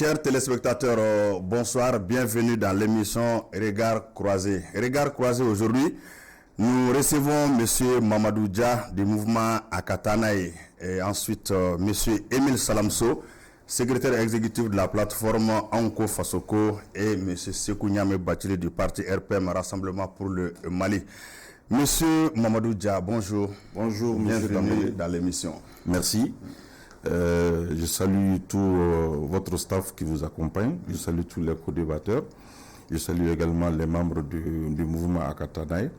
Chers téléspectateurs, bonsoir, bienvenue dans l'émission Regard Croisé. Regard Croisé aujourd'hui, nous recevons M. Mamadou Dia du mouvement Akatanaye et ensuite M. Emile Salamso, secrétaire exécutif de la plateforme Anko Fasoko et M. Sekou Niamé Bathily du parti RPM Rassemblement pour le Mali. Monsieur Mamadou Dia, bonjour. Bonjour, bienvenue dans l'émission. Merci. Je salue tout votre staff qui vous accompagne. Je salue tous les co-débatteurs. Je salue également les membres du mouvement Akatanaye.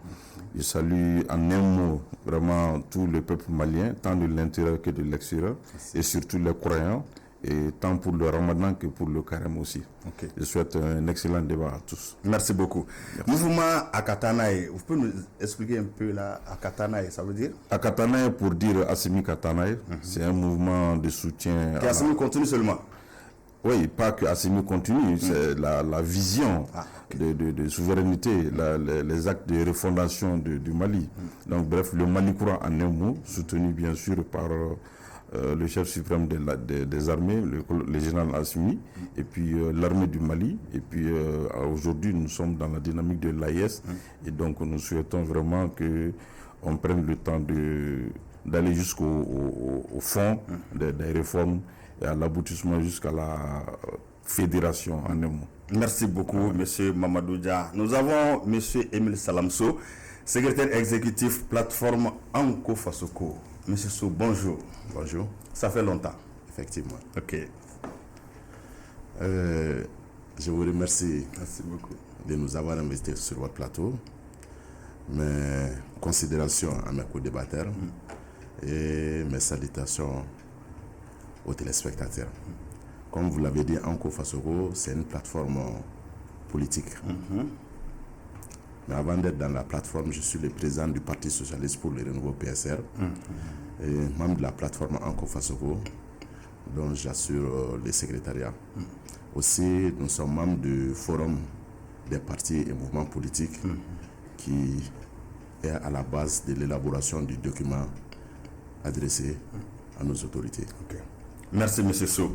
Je salue en un mot vraiment tout le peuple malien, tant de l'intérieur que de l'extérieur, et surtout les croyants, et tant pour le Ramadan que pour le Carême aussi. Okay. Je souhaite un excellent débat à tous. Merci beaucoup. Merci. Mouvement Akatanaye, vous pouvez nous expliquer un peu là, Akatanaye, ça veut dire? Akatanaye, pour dire Assimi Katanaye, c'est un mouvement de soutien. Assimi continue seulement? Oui, pas que Assimi continue, c'est la vision de souveraineté, les actes de refondation du Mali. Donc bref, le Mali courant en un mot, soutenu bien sûr par le chef suprême des armées, le général Assimi, et puis l'armée du Mali. Et puis aujourd'hui, nous sommes dans la dynamique de l'AIS, et donc nous souhaitons vraiment qu'on prenne le temps d'aller jusqu'au fond des réformes et à l'aboutissement jusqu'à la fédération en un mot. Merci beaucoup, M. Mamadou Dia. Nous avons M. Emile Salamso, secrétaire exécutif plateforme Anko Fasoko. Monsieur Sou, bonjour. Bonjour. Ça fait longtemps. Effectivement. Ok. Je vous remercie. Merci beaucoup de nous avoir invités sur votre plateau. Mes considérations à mes co-débatteurs et mes salutations aux téléspectateurs. Comme vous l'avez dit, Anko Fasoko, c'est une plateforme politique. Mais avant d'être dans la plateforme, je suis le président du Parti Socialiste pour le Renouveau PSR et membre de la plateforme Anko Fasoko, dont j'assure le secrétariat. Aussi, nous sommes membres du Forum des partis et mouvements politiques qui est à la base de l'élaboration du document adressé à nos autorités. Okay. Merci, M. Sou.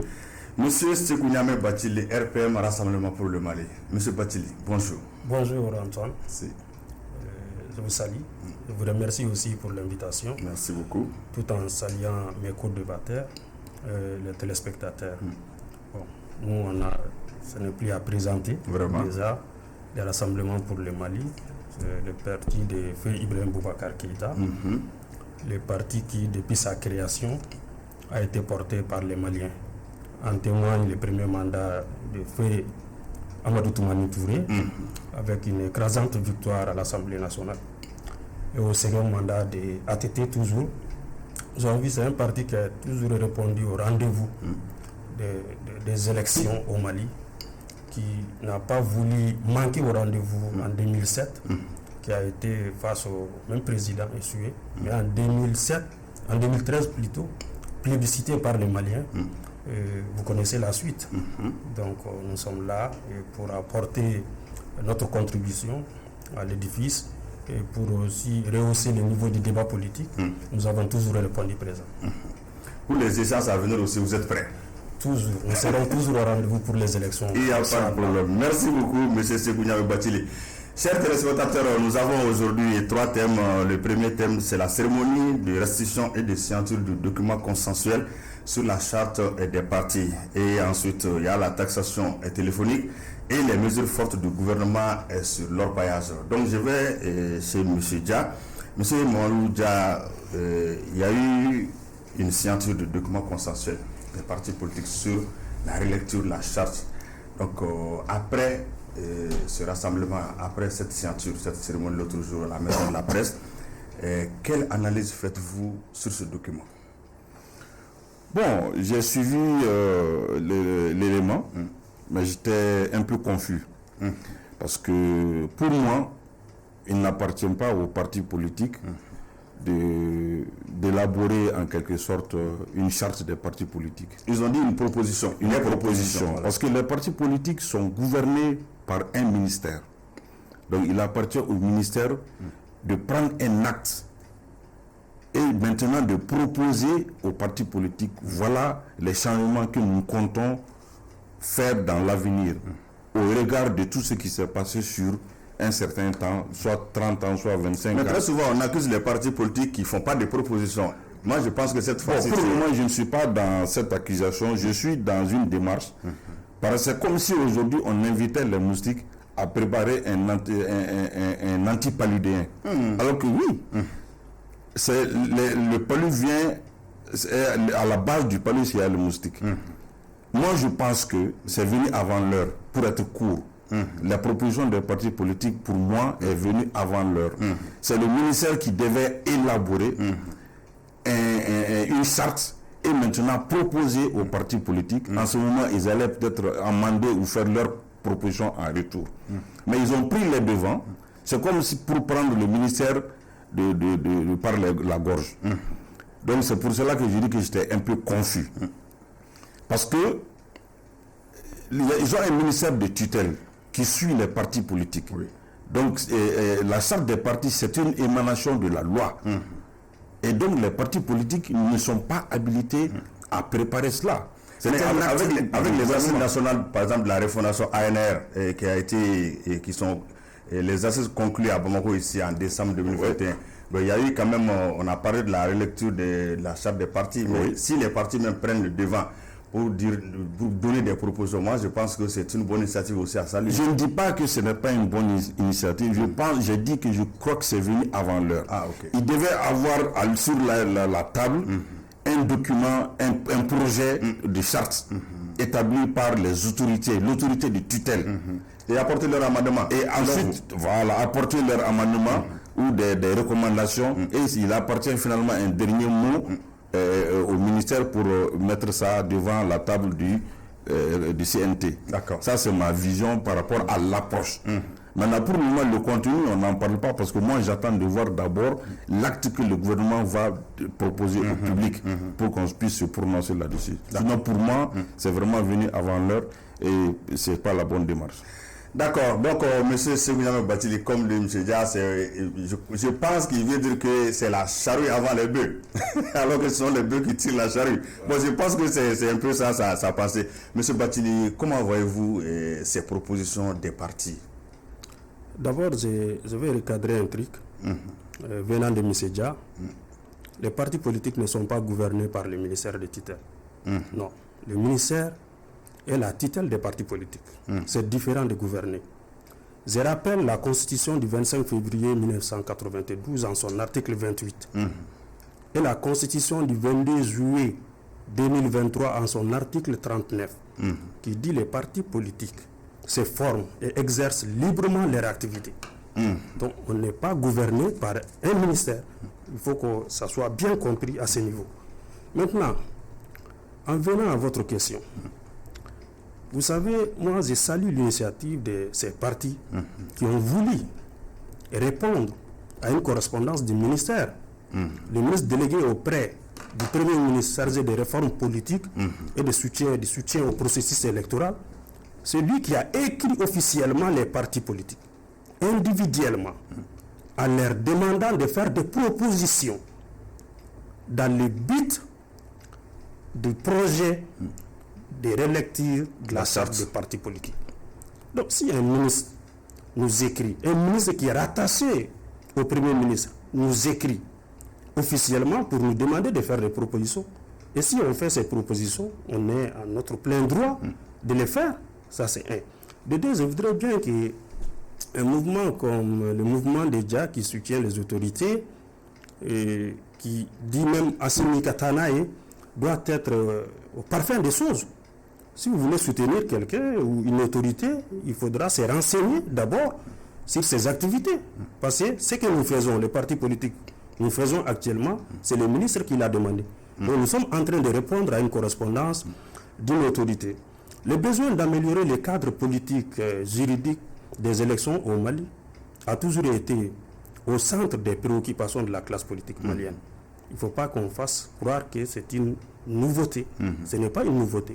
Monsieur Sekou Niamé Bathily, RPM Rassemblement pour le Mali. Monsieur Bathily, bonjour. Bonjour Antoine. Je vous salue. Je vous remercie aussi pour l'invitation. Merci beaucoup. Tout en saluant mes co-débatteurs, les téléspectateurs. Bon, nous, ce n'est plus à présenter. Vraiment. Déjà, le Rassemblement pour le Mali, le parti de Feu Ibrahim Boubacar Keïta, le parti qui, depuis sa création, a été porté par les Maliens. En témoigne le premier mandat de Feu Amadou Toumani Touré, avec une écrasante victoire à l'Assemblée nationale. Et au second mandat de ATT toujours, nous avons vu c'est un parti qui a toujours répondu au rendez-vous des élections au Mali, qui n'a pas voulu manquer au rendez-vous en 2007, qui a été face au même président échoué, mais en 2013 plutôt, plébiscité par les Maliens. Vous connaissez la suite. Donc nous sommes là pour apporter notre contribution à l'édifice et pour aussi rehausser le niveau du débat politique. Nous avons toujours répondu présent. Pour les échéances à venir aussi, vous êtes prêts? Toujours. Nous serons toujours au rendez-vous pour les élections. Il n'y a pas de problème. Merci beaucoup, M. Sekou Niamé Bathily. Chers téléspectateurs, nous avons aujourd'hui 3 thèmes. Le premier thème, c'est la cérémonie de restitution et de signature du document consensuel sur la charte des partis. Et ensuite, il y a la taxation téléphonique et les mesures fortes du gouvernement sur l'orpaillage. Donc, je vais chez M. Dia. M. Mamadou Dia, il y a eu une signature de document consensuel des partis politiques sur la relecture de la charte. Donc, après ce rassemblement, après cette signature, cette cérémonie l'autre jour à la Maison de la Presse, quelle analyse faites-vous sur ce document? Bon, j'ai suivi l'élément, mais j'étais un peu confus. Parce que pour moi, il n'appartient pas aux partis politiques d'élaborer en quelque sorte une charte des partis politiques. Ils ont dit une proposition. Une proposition. Voilà. Parce que les partis politiques sont gouvernés par un ministère. Donc il appartient au ministère de prendre un acte et maintenant de proposer aux partis politiques, voilà les changements que nous comptons faire dans l'avenir, au regard de tout ce qui s'est passé sur un certain temps, soit 30 ans, soit 25 ans. Mais très souvent, on accuse les partis politiques qui ne font pas de propositions. Moi, je pense que cette fois-ci... Pour le moment, je ne suis pas dans cette accusation. Je suis dans une démarche. Parce que c'est comme si aujourd'hui, on invitait les moustiques à préparer un antipaludéen. Alors que oui, le palu vient... À la base du palu, il y a le moustique. Moi, je pense que c'est venu avant l'heure, pour être court. La proposition des partis politiques, pour moi, est venue avant l'heure. C'est le ministère qui devait élaborer une charte et maintenant proposer aux partis politiques. En ce moment, ils allaient peut-être amender ou faire leurs propositions en retour. Mais ils ont pris les devants. C'est comme si pour prendre le ministère par la gorge. Donc c'est pour cela que je dis que j'étais un peu confus. Parce que ils ont un ministère de tutelle qui suit les partis politiques. Donc la charte des partis, c'est une émanation de la loi. Et donc les partis politiques ne sont pas habilités à préparer cela. Avec les assises nationales, par exemple la refondation ANR, qui sont les assises conclues à Bamako ici en décembre 2021, il y a eu quand même, on a parlé de la relecture de la charte des partis, mais si les partis même prennent le devant pour donner des propositions, moi je pense que c'est une bonne initiative aussi à saluer. Je ne dis pas que ce n'est pas une bonne initiative, je dis que je crois que c'est venu avant l'heure. Il devait avoir sur la table un document, un projet de charte établi par les autorités, l'autorité de tutelle. Et apporter leur amendement. Et ensuite, voilà, apporter leur amendement ou des recommandations. Et il appartient finalement un dernier mot au ministère pour mettre ça devant la table du CNT. D'accord. Ça, c'est ma vision par rapport à l'approche. Maintenant, pour le moment, le contenu, on n'en parle pas parce que moi, j'attends de voir d'abord l'acte que le gouvernement va proposer au public pour qu'on puisse se prononcer là-dessus. Sinon, pour moi, c'est vraiment venu avant l'heure et ce n'est pas la bonne démarche. D'accord, donc M. Sékou Bathily, comme le M. Dia, je pense qu'il veut dire que c'est la charrue avant les bœufs, alors que ce sont les bœufs qui tirent la charrue. Bon, je pense que c'est un peu ça passé. M. Bathily, comment voyez-vous ces propositions des partis? D'abord, je vais recadrer un truc. Venant de M. Dia, les partis politiques ne sont pas gouvernés par le ministère de tutelle. Non, le ministère est la tutelle des partis politiques. C'est différent de gouverner. Je rappelle la constitution du 25 février 1992 en son article 28 et la constitution du 22 juillet 2023 en son article 39 qui dit les partis politiques se forment et exercent librement leur activité. Donc on n'est pas gouverné par un ministère. Il faut que ça soit bien compris à ce niveau. Maintenant, en venant à votre question, vous savez, moi je salue l'initiative de ces partis qui ont voulu répondre à une correspondance du ministère. Le ministre délégué auprès du Premier ministre chargé des réformes politiques et de soutien au processus électoral, c'est lui qui a écrit officiellement les partis politiques, individuellement, en leur demandant de faire des propositions dans le but du projet de relecture de la charte des partis politiques. Donc, si un ministre nous écrit, un ministre qui est rattaché au Premier ministre nous écrit officiellement pour nous demander de faire des propositions, et si on fait ces propositions, on est à notre plein droit de les faire. Ça, c'est un. De deux, je voudrais bien qu'un mouvement comme le mouvement des Dia qui soutient les autorités, et qui dit même Assimi Katanae, doit être au parfum des choses. Si vous voulez soutenir quelqu'un ou une autorité, il faudra se renseigner d'abord sur ses activités. Parce que ce que nous faisons, les partis politiques, nous faisons actuellement, c'est le ministre qui l'a demandé. Donc nous sommes en train de répondre à une correspondance d'une autorité. Le besoin d'améliorer le cadre politique, juridique des élections au Mali a toujours été au centre des préoccupations de la classe politique malienne. Il ne faut pas qu'on fasse croire que c'est une nouveauté. Ce n'est pas une nouveauté.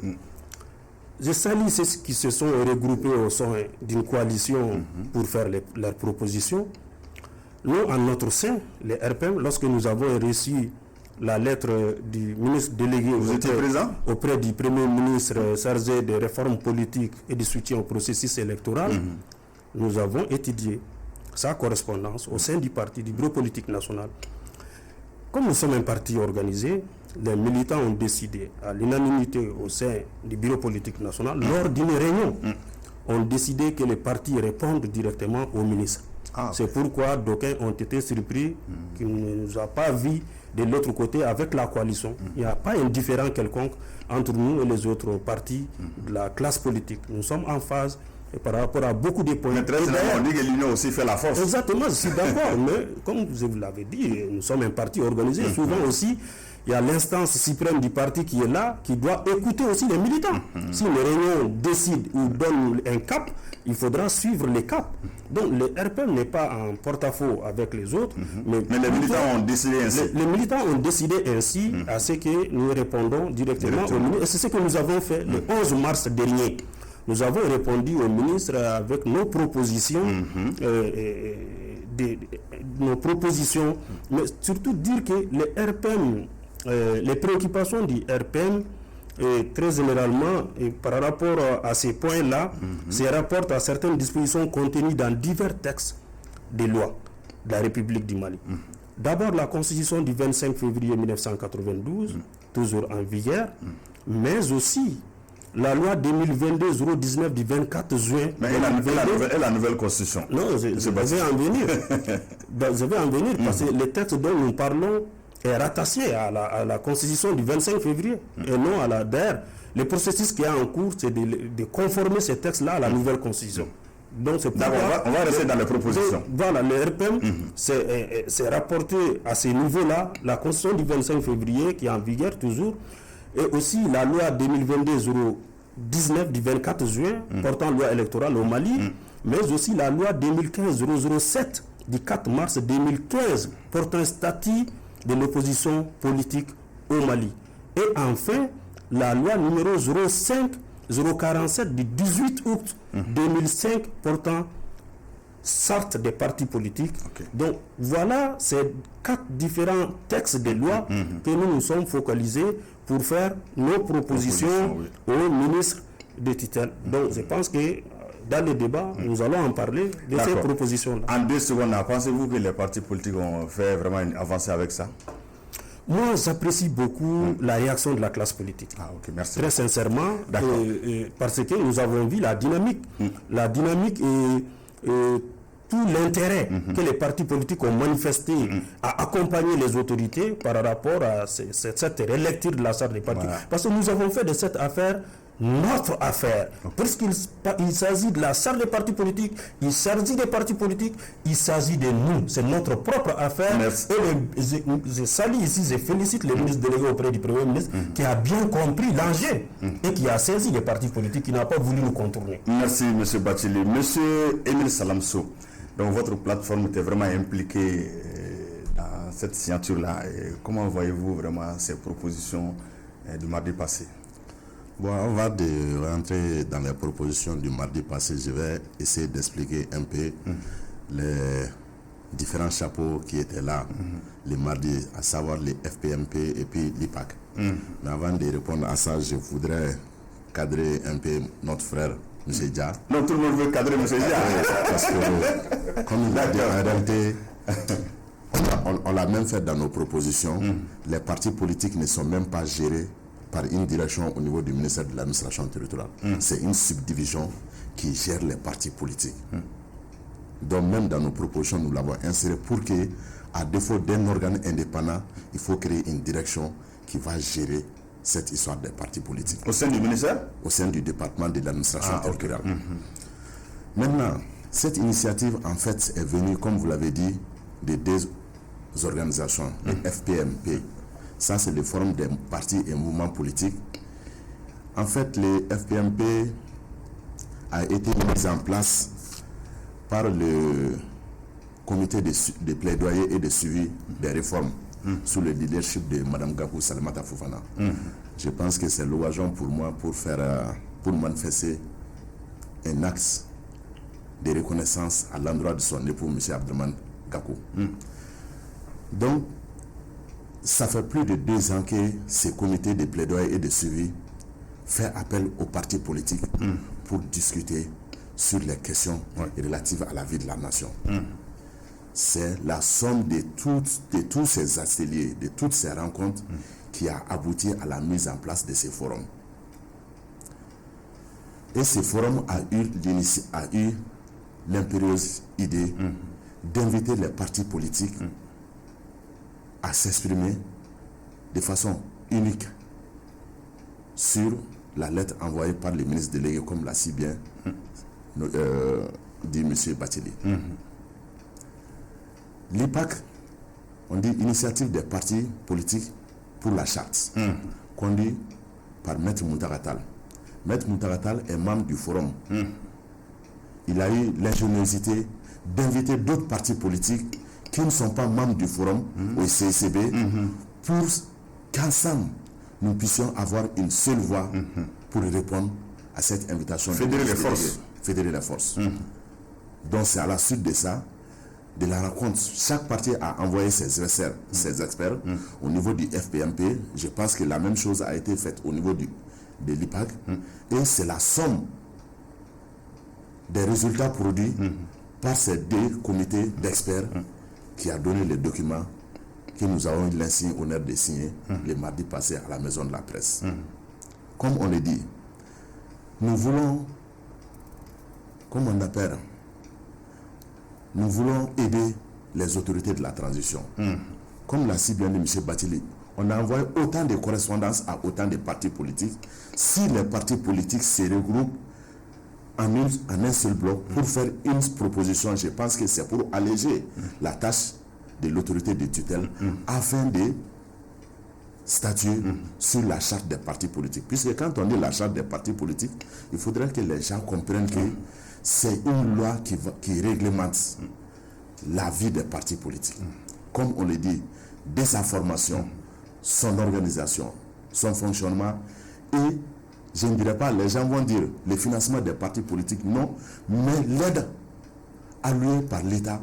Je salue ceux qui se sont regroupés au sein d'une coalition pour faire leurs propositions. Nous, en notre sein, les RPM, lorsque nous avons reçu la lettre du ministre délégué auprès du Premier ministre chargé des réformes politiques et du soutien au processus électoral. Nous avons étudié sa correspondance au sein du parti, du bureau politique national. Comme nous sommes un parti organisé, les militants ont décidé à l'unanimité au sein du bureau politique national, lors d'une réunion, ont décidé que les partis répondent directement au ministre. C'est pourquoi d'aucuns ont été surpris qu'il ne nous a pas vu de l'autre côté avec la coalition. Il n'y a pas un différend quelconque entre nous et les autres partis de la classe politique. Nous sommes en phase et par rapport à beaucoup de points. Mais très généralement, on dit que l'union aussi fait la force. Exactement, je suis d'accord. Mais comme vous l'avez dit, nous sommes un parti organisé. Souvent aussi, il y a l'instance suprême du parti qui est là, qui doit écouter aussi les militants. Si une réunion décide ou donne un cap, il faudra suivre les caps. Donc le RPM n'est pas en porte-à-faux avec les autres. Mais les militants ont décidé ainsi. Les militants ont décidé ainsi à ce que nous répondons directement au ministre. Et c'est ce que nous avons fait le 11 mars dernier. Nous avons répondu au ministre avec nos propositions, nos propositions, mais surtout dire que les RPM, les préoccupations du RPM, très généralement, et par rapport à ces points-là, se rapportent à certaines dispositions contenues dans divers textes de loi de la République du Mali. D'abord, la Constitution du 25 février 1992, toujours en vigueur, mais aussi la loi 2022-019 du 24 juin. Mais et la nouvelle constitution. Non, je vais en venir. Je vais en venir parce que le texte dont nous parlons est rattaché à la constitution du 25 février et non à la DER. Le processus qui est en cours, c'est de conformer ces textes-là à la nouvelle constitution. Donc c'est on va rester dans les propositions. Voilà, le RPM c'est rapporté à ces niveaux-là, la constitution du 25 février qui est en vigueur toujours, et aussi la loi 2022-019 du 24 juin portant loi électorale au Mali, mais aussi la loi 2015-007 du 4 mars 2015 portant un statut de l'opposition politique au Mali. Et enfin, la loi numéro 047 du 18 août 2005 portant charte des partis politiques. Donc voilà ces 4 différents textes de loi que nous nous sommes focalisés pour faire nos propositions au ministre de tutelle. Donc je pense que dans le débat, nous allons en parler de ces propositions-là. En 2 secondes, pensez-vous que les partis politiques ont fait vraiment une avancée avec ça? Moi, j'apprécie beaucoup la réaction de la classe politique. Merci. Très sincèrement, parce que nous avons vu la dynamique. La dynamique et tout l'intérêt que les partis politiques ont manifesté à accompagner les autorités par rapport à cette relecture de la charte des partis. Parce que nous avons fait de cette affaire notre affaire. Puisqu'il s'agit de la charte des partis politiques, il s'agit des partis politiques, il s'agit de nous. C'est notre propre affaire. Merci. Et je salue ici, je félicite le ministre délégué auprès du Premier ministre qui a bien compris l'enjeu et qui a saisi les partis politiques, qui n'a pas voulu nous contourner. Merci, M. Bathily. M. Émile Salamso, donc votre plateforme était vraiment impliquée dans cette signature-là. Comment voyez-vous vraiment ces propositions du mardi passé? Bon, on va rentrer dans les propositions du mardi passé. Je vais essayer d'expliquer un peu les différents chapeaux qui étaient là les mardis, à savoir les FPMP et puis l'IPAC. Mais avant de répondre à ça, je voudrais cadrer un peu notre frère, M. Dia. Non, tout le monde veut cadrer M. Dia. Parce que, comme il l'a dit, en réalité, on l'a même fait dans nos propositions. Les partis politiques ne sont même pas gérés par une direction au niveau du ministère de l'administration territoriale. C'est une subdivision qui gère les partis politiques. Donc même dans nos propositions, nous l'avons inséré pour que, à défaut d'un organe indépendant, il faut créer une direction qui va gérer cette histoire des partis politiques. Au sein du ministère? Au sein du département de l'administration territoriale. Maintenant, cette initiative, en fait, est venue, comme vous l'avez dit, de 2 organisations, les FPMP. Ça, c'est le forum des partis et mouvements politiques. En fait, les FPMP a été mis en place par le comité de plaidoyer et de suivi des réformes sous le leadership de Mme Gakou Salimata Fofana. Je pense que c'est l'occasion pour moi pour manifester un axe de reconnaissance à l'endroit de son époux, M. Abdelman Gakou. Donc, ça fait plus de 2 ans que ces comités de plaidoyer et de suivi fait appel aux partis politiques pour discuter sur les questions relatives à la vie de la nation. C'est la somme de tous ces ateliers, de toutes ces rencontres qui a abouti à la mise en place de ces forums. Et ce forum a eu l'impérieuse idée d'inviter les partis politiques à s'exprimer de façon unique sur la lettre envoyée par le ministre délégué, comme l'a si bien dit M. Bathily. L'IPAC, on dit Initiative des partis politiques pour la charte, conduit par Maître Muntagatal. Maître Muntagatal est membre du forum. Il a eu l'ingéniosité d'inviter d'autres partis politiques qui ne sont pas membres du forum, au CICB, pour qu'ensemble, nous puissions avoir une seule voix pour répondre à cette invitation. Fédérer les forces. Fédérer les forces. Donc c'est à la suite de ça, de la rencontre, chaque parti a envoyé ses experts au niveau du FPMP. Je pense que la même chose a été faite au niveau de l'IPAC. Et c'est la somme des résultats produits par ces 2 comités d'experts qui a donné les documents que nous avons eu l'insigne honneur de signer le mardi passé à la Maison de la Presse. Comme on le dit, nous voulons, comme on appelle, nous voulons aider les autorités de la transition. Comme l'a si bien dit M. Bathily, on a envoyé autant de correspondances à autant de partis politiques. Si les partis politiques se regroupent en un seul bloc pour faire une proposition, je pense que c'est pour alléger la tâche de l'autorité de tutelle afin de statuer sur la charte des partis politiques. Puisque quand on dit la charte des partis politiques, il faudrait que les gens comprennent que c'est une loi qui réglemente la vie des partis politiques. Comme on le dit, dès sa formation, son organisation, son fonctionnement, et je ne dirais pas, les gens vont dire le financement des partis politiques, non, mais l'aide allouée par l'État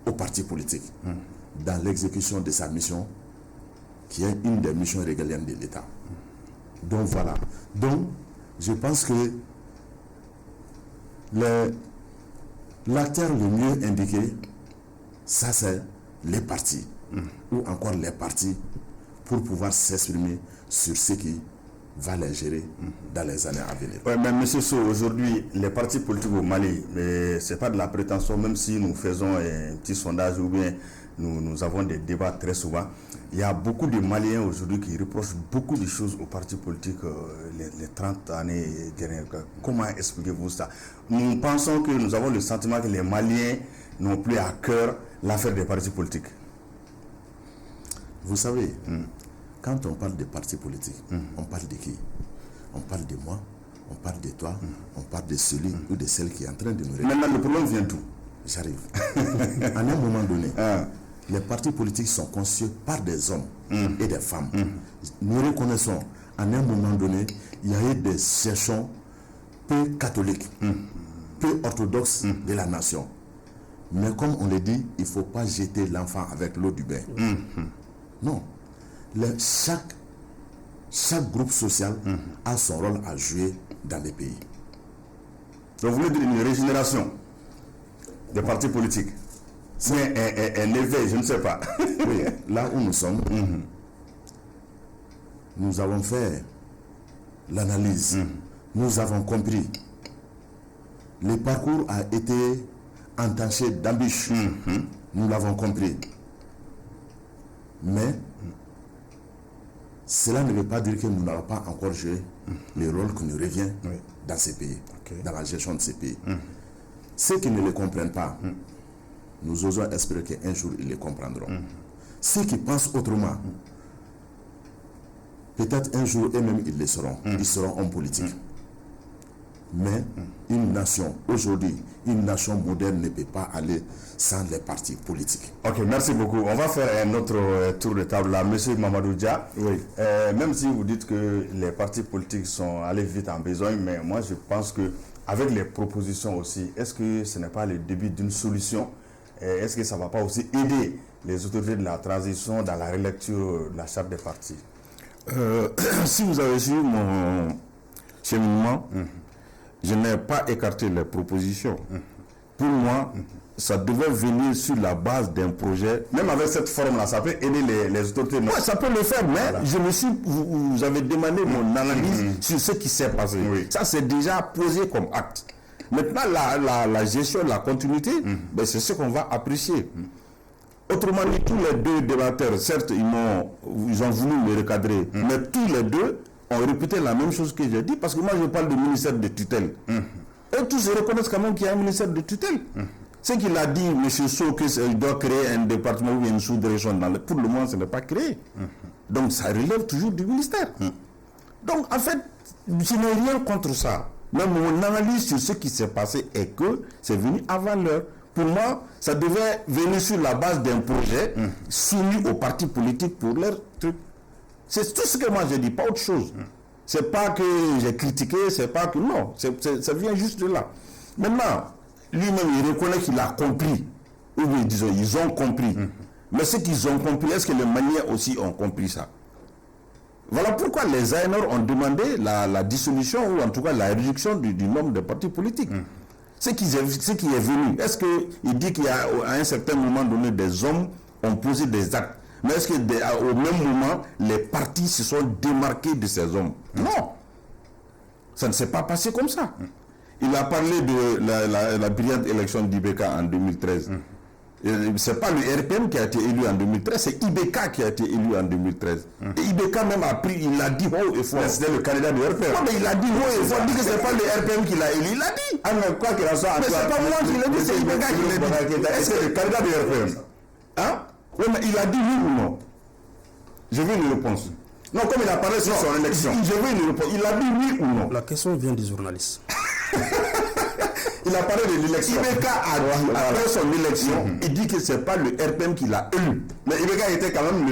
aux partis politiques dans l'exécution de sa mission, qui est une des missions régaliennes de l'État. Donc voilà. Donc, je pense que l'acteur le mieux indiqué, ça c'est les partis, ou encore les partis, pour pouvoir s'exprimer sur ce qui va les gérer dans les années à venir. Oui, mais M. Sow, aujourd'hui, les partis politiques au Mali, ce n'est pas de la prétention, même si nous faisons un petit sondage ou bien nous avons des débats très souvent. Il y a beaucoup de Maliens aujourd'hui qui reprochent beaucoup de choses aux partis politiques les 30 années dernières. Comment expliquez-vous ça? Nous pensons que nous avons le sentiment que les Maliens n'ont plus à cœur l'affaire des partis politiques. Vous savez, quand on parle des partis politiques, on parle de qui? On parle de moi, on parle de toi, on parle de celui ou de celle qui est en train de nous régler. Maintenant, le problème vient d'où? J'arrive. À un moment donné, les partis politiques sont conçus par des hommes et des femmes. Nous reconnaissons, à un moment donné, il y a eu des sections peu catholiques, peu orthodoxes de la nation. Mais comme on le dit, il ne faut pas jeter l'enfant avec l'eau du bain. Non. Chaque groupe social a son rôle à jouer dans les pays. Donc vous voulez dire une régénération des partis politiques? C'est un éveil, je ne sais pas. Oui, là où nous sommes, nous avons fait l'analyse. Nous avons compris. Le parcours a été entaché d'embûches. Nous l'avons compris. Mais cela ne veut pas dire que nous n'avons pas encore joué le rôle qui nous revient dans ces pays, dans la gestion de ces pays. Ceux qui ne le comprennent pas, nous osons espérer qu'un jour ils le comprendront. Ceux qui pensent autrement, peut-être un jour eux-mêmes ils le seront. Ils seront hommes politiques. Mais une nation, aujourd'hui, une nation moderne ne peut pas aller sans les partis politiques. Ok, merci beaucoup. On va faire un autre tour de table là. Monsieur Mamadou Dia, même si vous dites que les partis politiques sont allés vite en besogne, mais moi je pense que avec les propositions aussi, est-ce que ce n'est pas le début d'une solution est-ce que ça ne va pas aussi aider les autorités de la transition dans la relecture de la charte des partis? Si vous avez suivi mon cheminement, je n'ai pas écarté les propositions. Pour moi, ça devait venir sur la base d'un projet. Même avec cette forme-là, ça peut aider les autorités. Oui, ça peut le faire, mais vous avez demandé mon analyse sur ce qui s'est passé. Oui. Ça, c'est déjà posé comme acte. Maintenant, la gestion, la continuité, ben, c'est ce qu'on va apprécier. Autrement dit, tous les deux débatteurs, certes, ils ont voulu me recadrer, mais tous les deux ont répété la même chose que j'ai dit, parce que moi, je parle du ministère de tutelle. Et tous se reconnaissent quand même qu'il y a un ministère de tutelle. Ce qu'il a dit, M. Sow, qu'il doit créer un département ou une sous-direction, pour le moment, ce n'est pas créé. Donc, ça relève toujours du ministère. Donc, en fait, je n'ai rien contre ça. Mais mon analyse sur ce qui s'est passé est que c'est venu avant l'heure. Pour moi, ça devait venir sur la base d'un projet soumis aux partis politiques pour leur truc. C'est tout ce que moi j'ai dit, pas autre chose. C'est pas que j'ai critiqué, c'est pas que... Non, ça vient juste de là. Maintenant, lui-même, il reconnaît qu'il a compris. Ou bien, disons, ils ont compris. Mais ce qu'ils ont compris, est-ce que les Maliens aussi ont compris ça? Voilà pourquoi les ANR ont demandé la dissolution ou en tout cas la réduction du nombre de partis politiques. Ce qui est venu, est-ce qu'il dit qu'il y a à un certain moment donné des hommes ont posé des actes, mais est-ce qu'au même moment les partis se sont démarqués de ces hommes? Non, ça ne s'est pas passé comme ça. Il a parlé de la brillante élection d'IBK en 2013. Ce n'est pas le RPM qui a été élu en 2013, c'est IBK qui a été élu en 2013. Et IBK même a pris, il a dit haut et fort. C'était le candidat du RPM. Non, mais il a dit haut et fort, dit que ce n'est pas le RPM qui l'a élu, il l'a dit. Ah, mais quoi qu'il en soit, mais c'est pas moi qui l'ai dit, c'est IBK qui l'a dit. Est-ce que le candidat du RPM? Hein? Oui, mais il a dit oui ou non? Je veux une réponse. Non, comme il a parlé sur son élection. Je veux une réponse. Il a dit oui ou non? La question vient des journalistes. Il a parlé de l'élection. IBK a dit, après son élection, il dit que ce n'est pas le RPM qui l'a élu. Mais IBK était quand même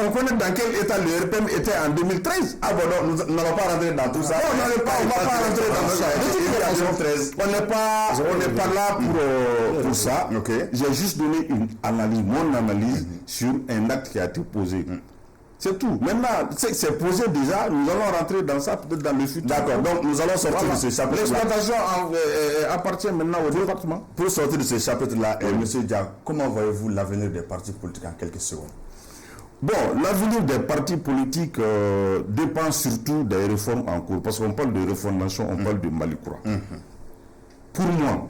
on connaît dans quel état le RPM était en 2013. Ah bon, non, nous n'allons pas rentrer dans tout ça. Non, on ne va pas rentrer dans ça. On n'est pas là pour ça. J'ai juste donné une analyse, mon analyse sur un acte qui a été posé. C'est tout. Maintenant, c'est posé déjà, nous allons rentrer dans ça peut-être dans le futur. D'accord, donc nous allons sortir de ce chapitre. L'exploitation appartient maintenant au département. Pour sortir de ce chapitre-là, M. Dia, comment voyez-vous l'avenir des partis politiques en quelques secondes? Bon, l'avenir des partis politiques dépend surtout des réformes en cours. Parce qu'on parle de refondation, on parle de Mali courant. Pour moi,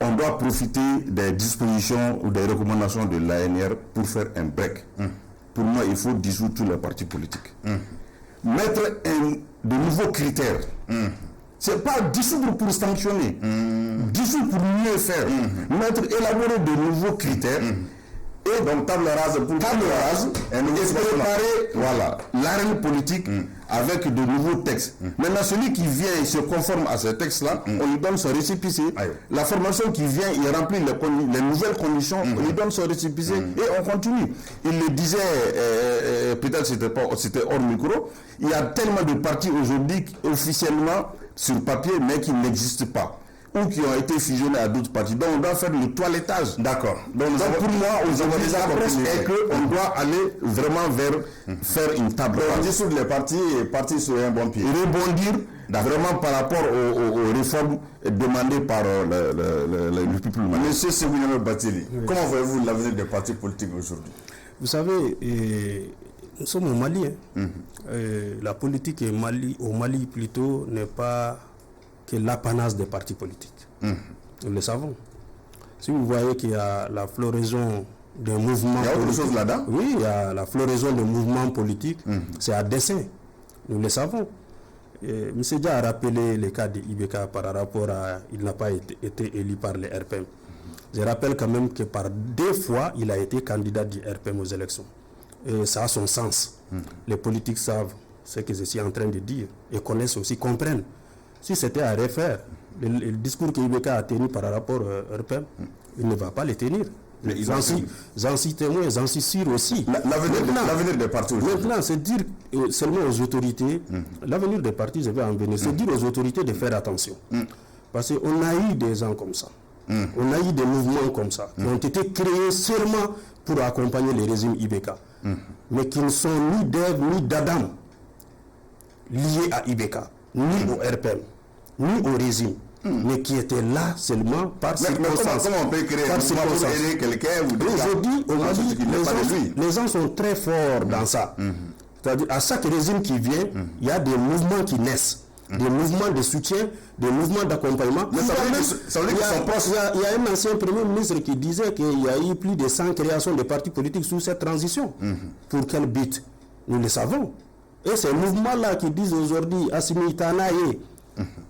on doit profiter des dispositions ou des recommandations de l'ANR pour faire un break. Pour moi, il faut dissoudre tous les partis politiques. Mettre de nouveaux critères. Ce n'est pas dissoudre pour sanctionner. Dissoudre pour mieux faire. Élaborer de nouveaux critères. Et donc table rase pour et préparer l'arène politique avec de nouveaux textes. Maintenant, celui qui vient et se conforme à ces textes-là, on lui donne son récépissé. La formation qui vient, il remplit les nouvelles conditions, on lui donne son récépissé et on continue. Il le disait, peut-être c'était hors micro, il y a tellement de partis aujourd'hui officiellement sur papier, mais qui n'existent pas, ou qui ont été fusionnés à d'autres partis. Donc on doit faire le toilettage. D'accord. Donc pour moi, aujourd'hui, la presse est qu'on doit aller vraiment vers faire une table. On dissout les partis et partir sur un bon pied. Rebondir vraiment par rapport aux réformes demandées par le peuple malien. Monsieur Ségouniamé Bathily, comment voyez-vous l'avenir des partis politiques aujourd'hui? Vous savez, nous sommes au Mali. La politique au Mali plutôt n'est pas que l'apanage des partis politiques. Nous le savons. Si vous voyez qu'il y a la floraison d'un mouvement... Il y a autre chose là-dedans? Oui, il y a la floraison de mouvements politiques. C'est à dessein. Nous le savons. M. Dia a rappelé le cas de IBK par rapport à... Il n'a pas été élu par les RPM. Je rappelle quand même que par 2 fois, il a été candidat du RPM aux élections. Et ça a son sens. Les politiques savent ce que je suis en train de dire et connaissent aussi, comprennent. Si c'était à refaire, le discours que IBK a tenu par rapport au RPM, il ne va pas le tenir. J'en suis témoin, j'en suis sûr aussi. L'avenir des partis aujourd'hui. Maintenant, c'est dire seulement aux autorités, l'avenir des partis, je vais en venir, c'est dire aux autorités de faire attention. Parce qu'on a eu des gens comme ça. On a eu des mouvements comme ça, qui ont été créés seulement pour accompagner le régime IBK, mais qui ne sont ni d'Ève ni d'Adam liés à IBK, ni au RPM, ni au régime. Mais qui étaient là seulement par circonstance. Comment on peut créer un mouvement pour aider quelqu'un ou aujourd'hui, au Mali, les gens sont très forts dans ça. C'est-à-dire, à chaque régime qui vient, il y a des mouvements qui naissent. Des mouvements de soutien, des mouvements d'accompagnement. Il y a un ancien premier ministre qui disait qu'il y a eu plus de 100 créations de partis politiques sous cette transition. Pour quel but? Nous le savons. Et ces mouvements-là qui disent aujourd'hui Assimi Tanaye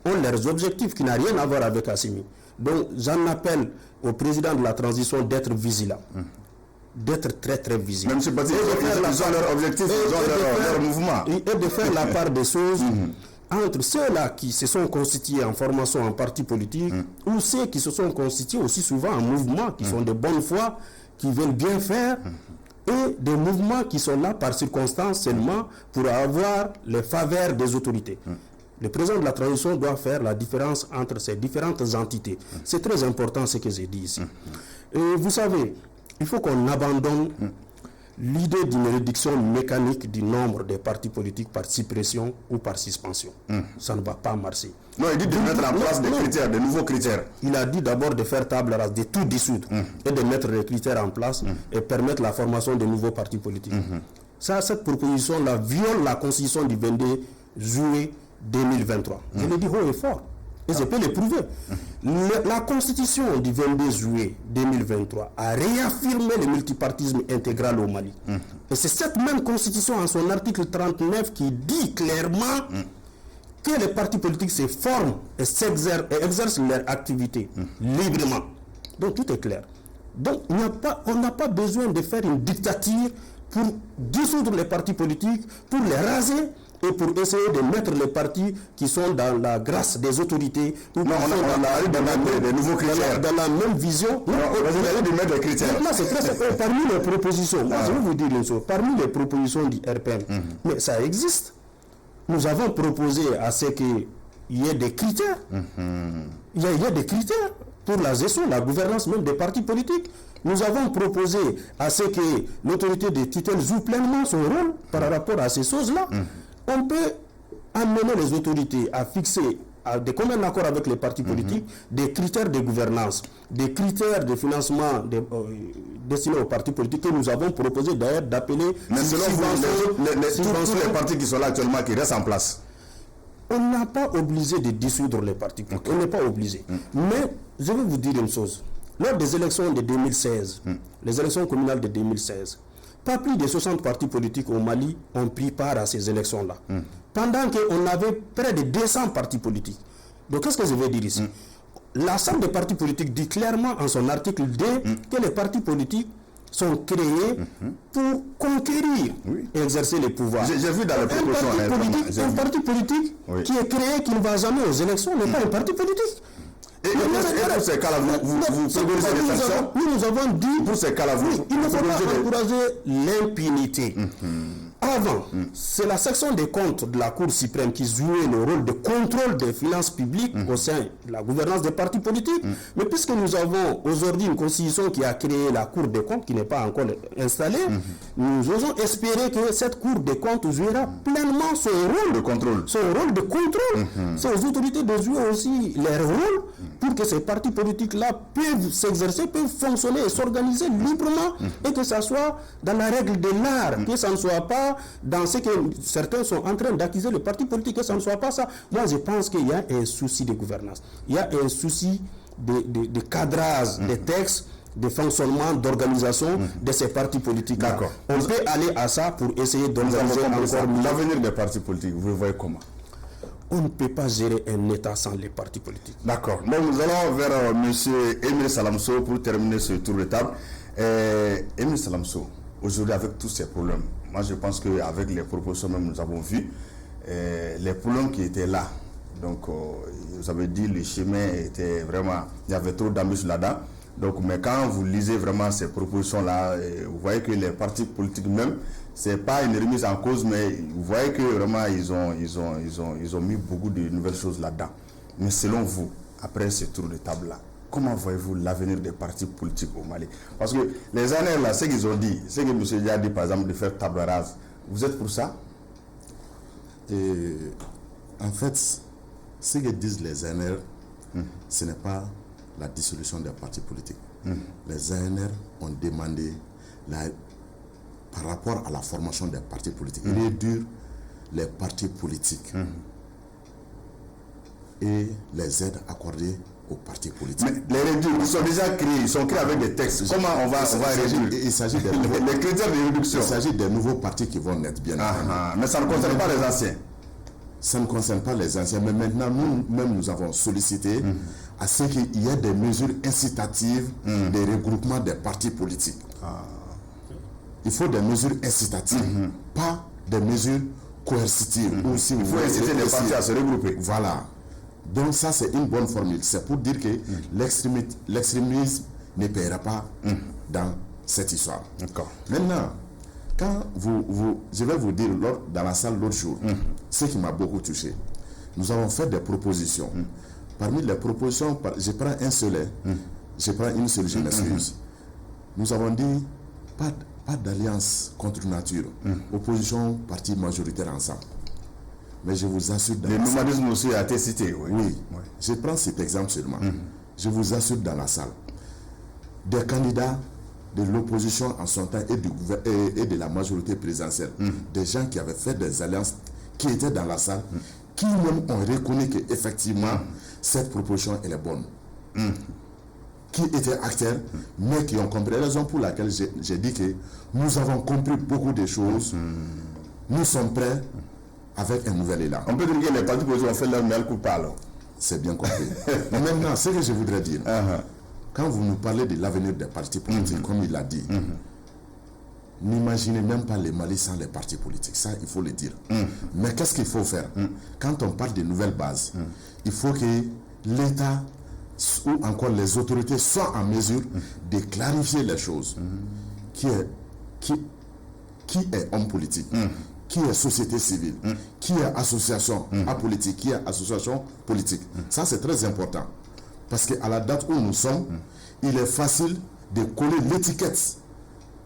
ont leurs objectifs qui n'ont rien à voir avec Assimi. Donc j'en appelle au président de la transition d'être vigilant. D'être très très vigilant. Même si ils ont leurs objectifs, ils ont leur mouvement. Et de faire la part des choses entre ceux-là qui se sont constitués en formation en parti politique ou ceux qui se sont constitués aussi souvent en mouvement, qui sont de bonne foi, qui veulent bien faire, et des mouvements qui sont là par circonstance seulement pour avoir les faveurs des autorités. Le président de la transition doit faire la différence entre ces différentes entités. C'est très important ce que j'ai dit ici. Et vous savez, il faut qu'on abandonne l'idée d'une réduction mécanique du nombre des partis politiques par suppression ou par suspension. Ça ne va pas marcher. Non, il dit de mettre en place des critères, de nouveaux critères. Il a dit d'abord de faire table rase, de tout dissoudre et de mettre les critères en place et permettre la formation de nouveaux partis politiques. Ça, cette proposition-là viole la constitution du 22 juillet 2023. Je le dis haut et fort. Et je peux le prouver. La constitution du 22 juillet 2023 a réaffirmé le multipartisme intégral au Mali. Et c'est cette même constitution, en son article 39, qui dit clairement que les partis politiques se forment et exercent leur activité librement. Donc tout est clair. Donc on n'a pas besoin de faire une dictature pour dissoudre les partis politiques, pour les raser, et pour essayer de mettre les partis qui sont dans la grâce des autorités, ou dans la même vision. Vous allez de mettre des critères. Là, c'est très simple. Parmi les propositions, moi, je vais vous dire une chose, parmi les propositions du RPM, mais ça existe. Nous avons proposé à ce qu'il y ait des critères. Il y a des critères pour la gestion, la gouvernance même des partis politiques. Nous avons proposé à ce que l'autorité de tutelle joue pleinement son rôle par rapport à ces choses-là. On peut amener les autorités à fixer, de commun accord avec les partis politiques, des critères de gouvernance, des critères de financement destinés aux partis politiques que nous avons proposé d'ailleurs d'appeler... Mais selon vous, tous les partis qui sont là actuellement, qui restent en place? On n'a pas obligé de dissoudre les partis politiques. On n'est pas obligé. Mais je vais vous dire une chose. Lors des élections de 2016, les élections communales de 2016, pas plus de 60 partis politiques au Mali ont pris part à ces élections-là. Pendant qu'on avait près de 200 partis politiques. Donc qu'est-ce que je veux dire ici? L'ensemble des partis politiques dit clairement en son article 2 que les partis politiques sont créés pour conquérir et exercer les pouvoirs. J'ai vu dans les propositions. Un parti politique qui est créé, qui ne va jamais aux élections, n'est pas un parti politique. Et pour ces cas-là, vous favorisez les sanctions? Nous avons dit, pour ces cas-là, il ne faut pas encourager l'impunité. Avant, c'est la section des comptes de la Cour suprême qui jouait le rôle de contrôle des finances publiques au sein de la gouvernance des partis politiques. Mais puisque nous avons aujourd'hui une constitution qui a créé la Cour des comptes, qui n'est pas encore installée, nous osons espérer que cette Cour des comptes jouera pleinement son rôle de contrôle. C'est aux autorités de jouer aussi leur rôle pour que ces partis politiques-là peuvent s'exercer, peuvent fonctionner et s'organiser librement et que ça soit dans la règle de l'art, que ça ne soit pas dans ce que certains sont en train d'accuser le parti politique, que ça ne soit pas ça. Moi, je pense qu'il y a un souci de gouvernance. Il y a un souci de cadrage des textes, de fonctionnement, d'organisation de ces partis politiques. D'accord. On peut aller à ça pour essayer d'organiser encore mieux. L'avenir des partis politiques, vous le voyez comment? On ne peut pas gérer un État sans les partis politiques. D'accord. Donc nous allons vers M. Emile Salamso pour terminer ce tour de table. Emile Salamso, aujourd'hui avec tous ces problèmes, moi je pense qu'avec les propositions même nous avons vu les problèmes qui étaient là. Donc vous avez dit le chemin était vraiment, il y avait trop d'ambus là-dedans. Donc mais quand vous lisez vraiment ces propositions là, vous voyez que les partis politiques même, c'est pas une remise en cause, mais vous voyez que vraiment ils ont mis beaucoup de nouvelles choses là-dedans. Mais selon vous, après ce tour de table là, comment voyez-vous l'avenir des partis politiques au Mali? Parce que les années là, ce qu'ils ont dit, ce que M. Dia a dit par exemple de faire table rase, vous êtes pour ça? Et en fait, ce que disent les ANR, ce n'est pas la dissolution des partis politiques. Les ANR ont demandé, par rapport à la formation des partis politiques, réduire les partis politiques et les aides accordées aux partis politiques. Mais les réduire, ils sont déjà créés, ils sont créés avec des textes. Comment on va réduire? Il s'agit des les critères de réduction. Il s'agit des nouveaux partis qui vont naître, bien entendu. Mais ça ne concerne pas les anciens. Ça ne concerne pas les anciens, mais maintenant, nous-mêmes, nous avons sollicité à ce qu'il y ait des mesures incitatives de regroupement des partis politiques. Il faut des mesures incitatives, pas des mesures coercitives. Il faut inciter les partis à se regrouper. Voilà. Donc ça, c'est une bonne formule. C'est pour dire que l'extrémisme ne paiera pas dans cette histoire. Maintenant, quand je vais vous dire dans la salle l'autre jour, ce qui m'a beaucoup touché, nous avons fait des propositions. Parmi les propositions, je prends une seule, je m'excuse. Nous avons dit pas d'alliance contre nature, opposition, parti majoritaire ensemble. Mais je vous assure... Le nomadisme aussi a été cité. Oui. Je prends cet exemple seulement. Je vous assure dans la salle, des candidats de l'opposition en son temps et de la majorité présidentielle, des gens qui avaient fait des alliances, qui étaient dans la salle, qui même ont reconnu qu'effectivement, cette proposition elle est bonne. Qui étaient acteurs, mais qui ont compris. La raison pour laquelle j'ai dit que nous avons compris beaucoup de choses. Nous sommes prêts avec un nouvel élan. On peut dire que les partis politiques ont fait leur meilleur coup par. C'est bien compris. Maintenant, ce que je voudrais dire, quand vous nous parlez de l'avenir des partis politiques, comme il l'a dit, n'imaginez même pas le Mali sans les partis politiques. Ça, il faut le dire. Mais qu'est-ce qu'il faut faire? Quand on parle de nouvelles bases, il faut que l'État ou encore les autorités soient en mesure de clarifier les choses. Qui est homme politique? Qui est société civile, qui est association apolitique, qui est association politique. Ça, c'est très important. Parce qu'à la date où nous sommes, il est facile de coller l'étiquette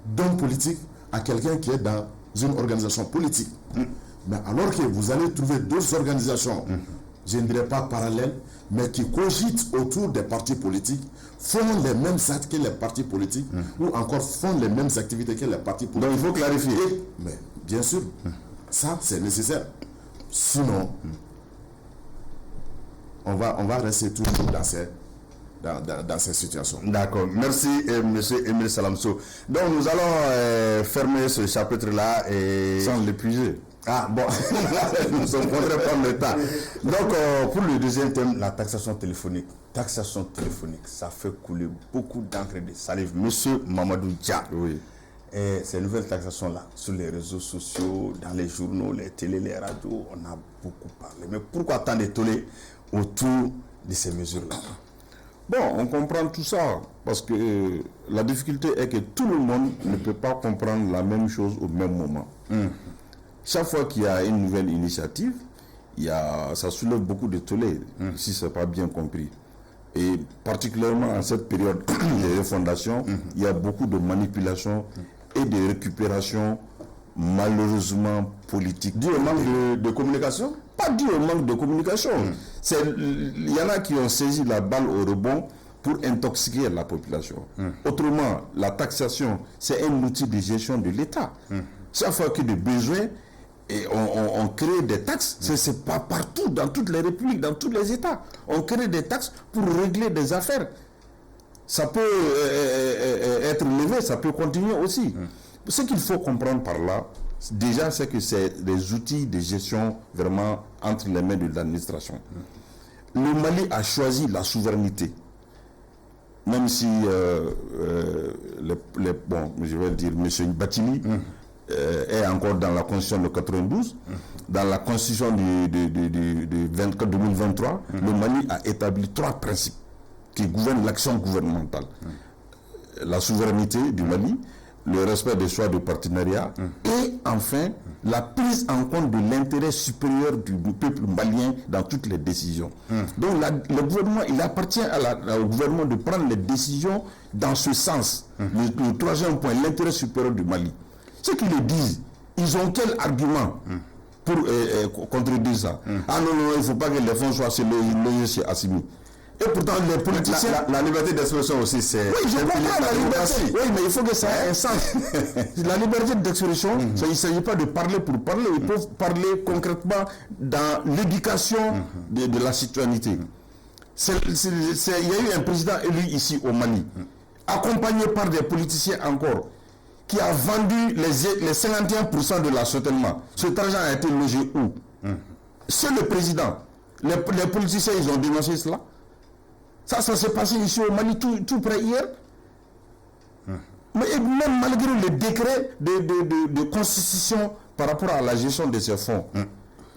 d'homme politique à quelqu'un qui est dans une organisation politique. Mais alors que vous allez trouver d'autres organisations, je ne dirais pas parallèles, mais qui cogitent autour des partis politiques, font les mêmes actes que les partis politiques, ou encore font les mêmes activités que les partis politiques. Donc il faut clarifier. Mais bien sûr, ça c'est nécessaire. Sinon, on va rester toujours dans ces situations. D'accord. Merci, M. Emile Salamso. Donc nous allons fermer ce chapitre-là et... sans l'épuiser. Ah bon, nous sommes contraints par le temps. Donc pour le deuxième thème, la taxation téléphonique. Taxation téléphonique, ça fait couler beaucoup d'encre et de salive. Monsieur Mamadou Dia. Oui. Et ces nouvelles taxations-là, sur les réseaux sociaux, dans les journaux, les télés, les radios, on a beaucoup parlé. Mais pourquoi tant de tollé autour de ces mesures-là? Bon, on comprend tout ça, parce que la difficulté est que tout le monde ne peut pas comprendre la même chose au même moment. Chaque fois qu'il y a une nouvelle initiative, ça soulève beaucoup de tollé, si ce n'est pas bien compris. Et particulièrement en cette période de refondation, il y a beaucoup de manipulations et de récupérations malheureusement politiques. Dû au manque de communication? Pas dû au manque de communication. Il y en a qui ont saisi la balle au rebond pour intoxiquer la population. Autrement, la taxation, c'est un outil de gestion de l'État. Chaque fois qu'il y a des besoins, et on crée des taxes, c'est pas partout, dans toutes les républiques, dans tous les États. On crée des taxes pour régler des affaires. Ça peut être levé, ça peut continuer aussi. Ce qu'il faut comprendre par là, déjà, c'est que c'est des outils de gestion vraiment entre les mains de l'administration. Le Mali a choisi la souveraineté. Même si, je vais dire, M. Batili est encore dans la constitution de 92, dans la constitution de 2023, le Mali a établi 3 principes qui gouvernent l'action gouvernementale. La souveraineté du Mali, le respect des choix de partenariat et enfin la prise en compte de l'intérêt supérieur du peuple malien dans toutes les décisions. Donc le gouvernement, il appartient au gouvernement de prendre les décisions dans ce sens. Le troisième point, l'intérêt supérieur du Mali. Ceux qui le disent, ils ont quel argument pour contredire ça? Ah non, il ne faut pas que les fonds soient logés chez Assimi. Et pourtant, les politiciens... La liberté d'expression aussi, c'est... Oui, je comprends la liberté. Oui, mais il faut que ça ait un sens. La liberté d'expression, il ne s'agit pas de parler pour parler. Ils peuvent parler concrètement dans l'éducation de la citoyenneté. Il y a eu un président élu ici au Mali, accompagné par des politiciens encore, qui a vendu les 51% de l'assortiment. Cet argent a été logé où? C'est le président. Les politiciens, ils ont dénoncé cela. Ça s'est passé ici au Mali tout près hier. Mais même malgré le décret de constitution par rapport à la gestion de ces fonds,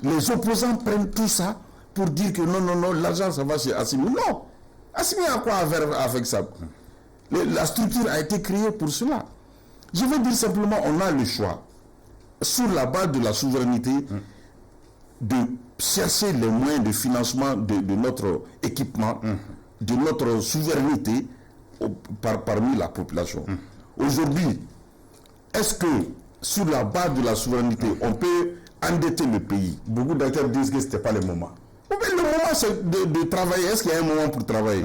les opposants prennent tout ça pour dire que non, l'argent ça va chez Assimi. Non, Assimi a quoi à faire avec ça? La structure a été créée pour cela. Je veux dire simplement, on a le choix, sur la base de la souveraineté, de chercher les moyens de financement de notre équipement, de notre souveraineté parmi la population. Aujourd'hui, est-ce que sur la base de la souveraineté, on peut endetter le pays? Beaucoup d'acteurs disent que ce n'était pas le moment. Le moment, c'est de travailler. Est-ce qu'il y a un moment pour travailler?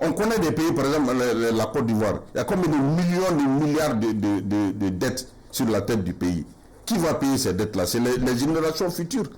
On connaît des pays, par exemple la Côte d'Ivoire. Il y a combien de millions, de milliards de dettes sur la tête du pays? Qui va payer ces dettes-là? C'est les générations futures.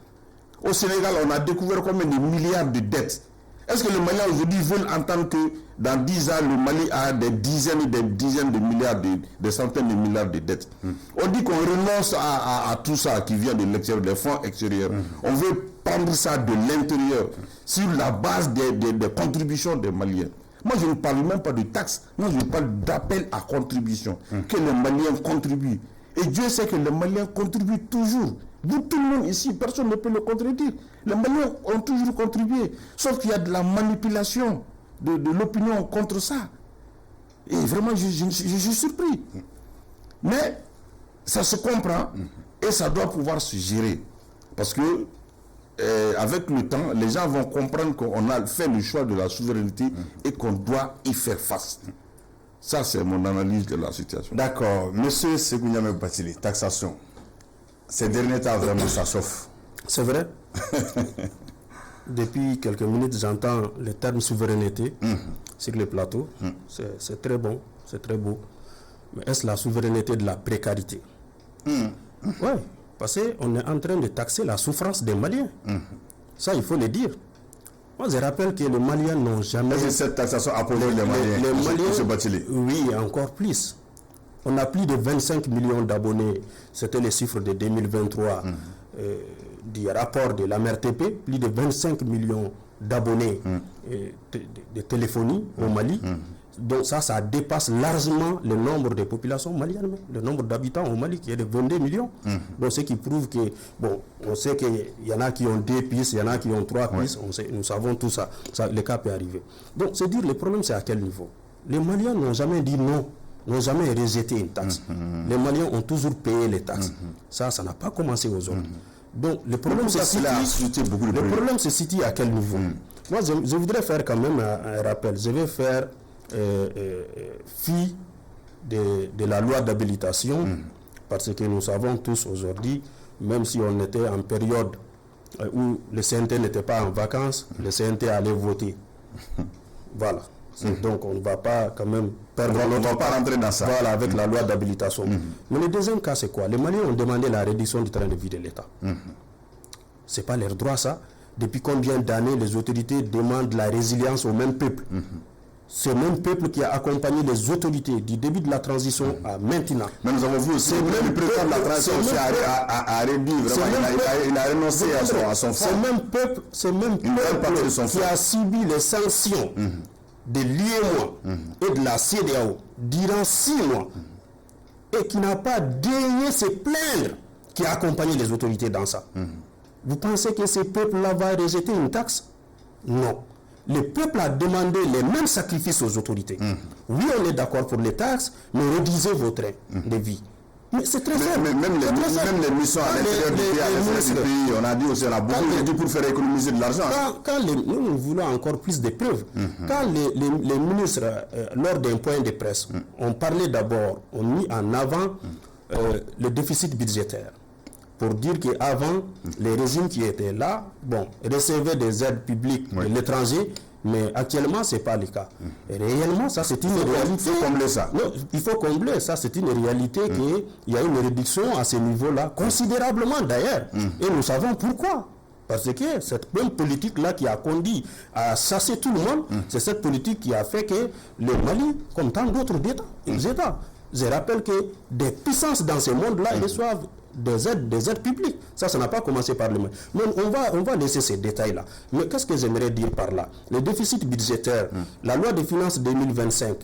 Au Sénégal, on a découvert combien de milliards de dettes. Est-ce que les Maliens aujourd'hui veulent entendre que dans 10 ans, le Mali a des dizaines de milliards, des centaines de milliards de dettes? On dit qu'on renonce à tout ça qui vient de l'extérieur, des fonds extérieurs. On veut prendre ça de l'intérieur, sur la base des contributions des Maliens. Moi, je ne parle même pas de taxes. Moi, je parle d'appel à contribution. Que les Maliens contribuent. Et Dieu sait que les Maliens contribuent toujours. Vous, tout le monde ici, personne ne peut le contredire. Les Maliens ont toujours contribué. Sauf qu'il y a de la manipulation de l'opinion contre ça. Et vraiment, je suis surpris. Mais ça se comprend et ça doit pouvoir se gérer. Parce que avec le temps, les gens vont comprendre qu'on a fait le choix de la souveraineté et qu'on doit y faire face. Ça, c'est mon analyse de la situation. D'accord. Monsieur Sékou Gnamé Bathily, taxation. Ces derniers temps, vraiment, ça chauffe. C'est vrai. Depuis quelques minutes, j'entends le terme souveraineté sur le plateau. C'est très bon, c'est très beau. Mais est-ce la souveraineté de la précarité? Oui, parce qu'on est en train de taxer la souffrance des Maliens. Ça, il faut le dire. Moi, je rappelle que les Maliens n'ont jamais... Est-ce que cette taxation a posé les Maliens? Les Maliens, M. Bathily. Oui, encore plus. On a plus de 25 millions d'abonnés. C'était les chiffres de 2023 du rapport de l'AMRTP. Plus de 25 millions d'abonnés de téléphonie au Mali. Donc ça dépasse largement le nombre de populations maliennes, le nombre d'habitants au Mali qui est de 22 millions. Donc ce qui prouve que, bon, on sait qu'il y en a qui ont 2 pistes, il y en a qui ont 3 pistes, nous savons tout ça. Le cas peut arriver. Donc c'est dire, le problème c'est à quel niveau? Les Maliens n'ont jamais dit non, n'ont jamais rejeté une taxe. Les Maliens ont toujours payé les taxes. Ça n'a pas commencé aujourd'hui. Donc le problème se situe à quel niveau? Moi je voudrais faire quand même un rappel. Je vais faire fi de la loi d'habilitation, parce que nous savons tous aujourd'hui, même si on était en période où le CNT n'était pas en vacances, le CNT allait voter. Voilà. Donc on ne va pas quand même perdre on ne va pas rentrer dans ça. Voilà, avec la loi d'habilitation. Mais le deuxième cas, c'est quoi? Les Maliens ont demandé la réduction du train de vie de l'État. C'est pas leur droit, ça. Depuis combien d'années les autorités demandent la résilience au même peuple? C'est le même peuple qui a accompagné les autorités du début de la transition à maintenant. Mais nous avons vu aussi le président de la transition a réduit, il a renoncé à son fonds. C'est le même peuple qui a subi les sanctions de l'UEMOA et de la CEDEAO durant 6 mois et qui n'a pas daigné se plaindre, qui a accompagné les autorités dans ça. Vous pensez que ce peuple-là va rejeter une taxe? Non. Le peuple a demandé les mêmes sacrifices aux autorités. Oui, on est d'accord pour les taxes, mais réduisez vos trains de vie. Mais c'est très simple. Même les missions à l'intérieur du pays, on a dit aussi, on a beaucoup dit pour faire économiser de l'argent. Nous voulons encore plus de preuves. Quand les ministres, lors d'un point de presse, ont parlé d'abord, ont mis en avant le déficit budgétaire. Pour dire qu'avant, les régimes qui étaient là, recevaient des aides publiques de l'étranger, mais actuellement, ce n'est pas le cas. Et réellement, ça, c'est une réalité. Il faut combler ça. Non, il faut combler ça. C'est une réalité qu'il y a une réduction à ce niveau-là, considérablement d'ailleurs. Et nous savons pourquoi. Parce que cette même politique-là qui a conduit à chasser tout le monde, c'est cette politique qui a fait que le Mali, comme tant d'autres États, je rappelle que des puissances dans ce monde-là reçoivent des aides publiques. Ça n'a pas commencé par le Mali. Mais on va laisser ces détails-là. Mais qu'est-ce que j'aimerais dire par là? Le déficit budgétaire, la loi des finances 2025,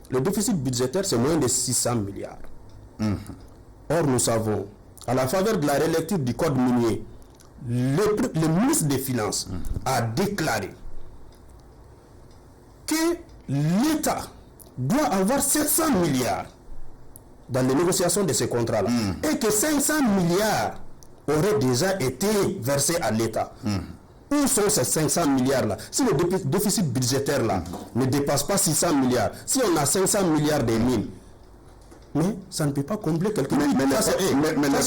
le déficit budgétaire, c'est moins de 600 milliards. Or, nous savons, à la faveur de la relecture du code minier, le ministre des Finances a déclaré que l'État doit avoir 700 milliards dans les négociations de ces contrats-là, et que 500 milliards auraient déjà été versés à l'État. Où sont ces 500 milliards-là? Si le déficit budgétaire-là ne dépasse pas 600 milliards, si on a 500 milliards de mines, mais ça ne peut pas combler quelque chose. Mais les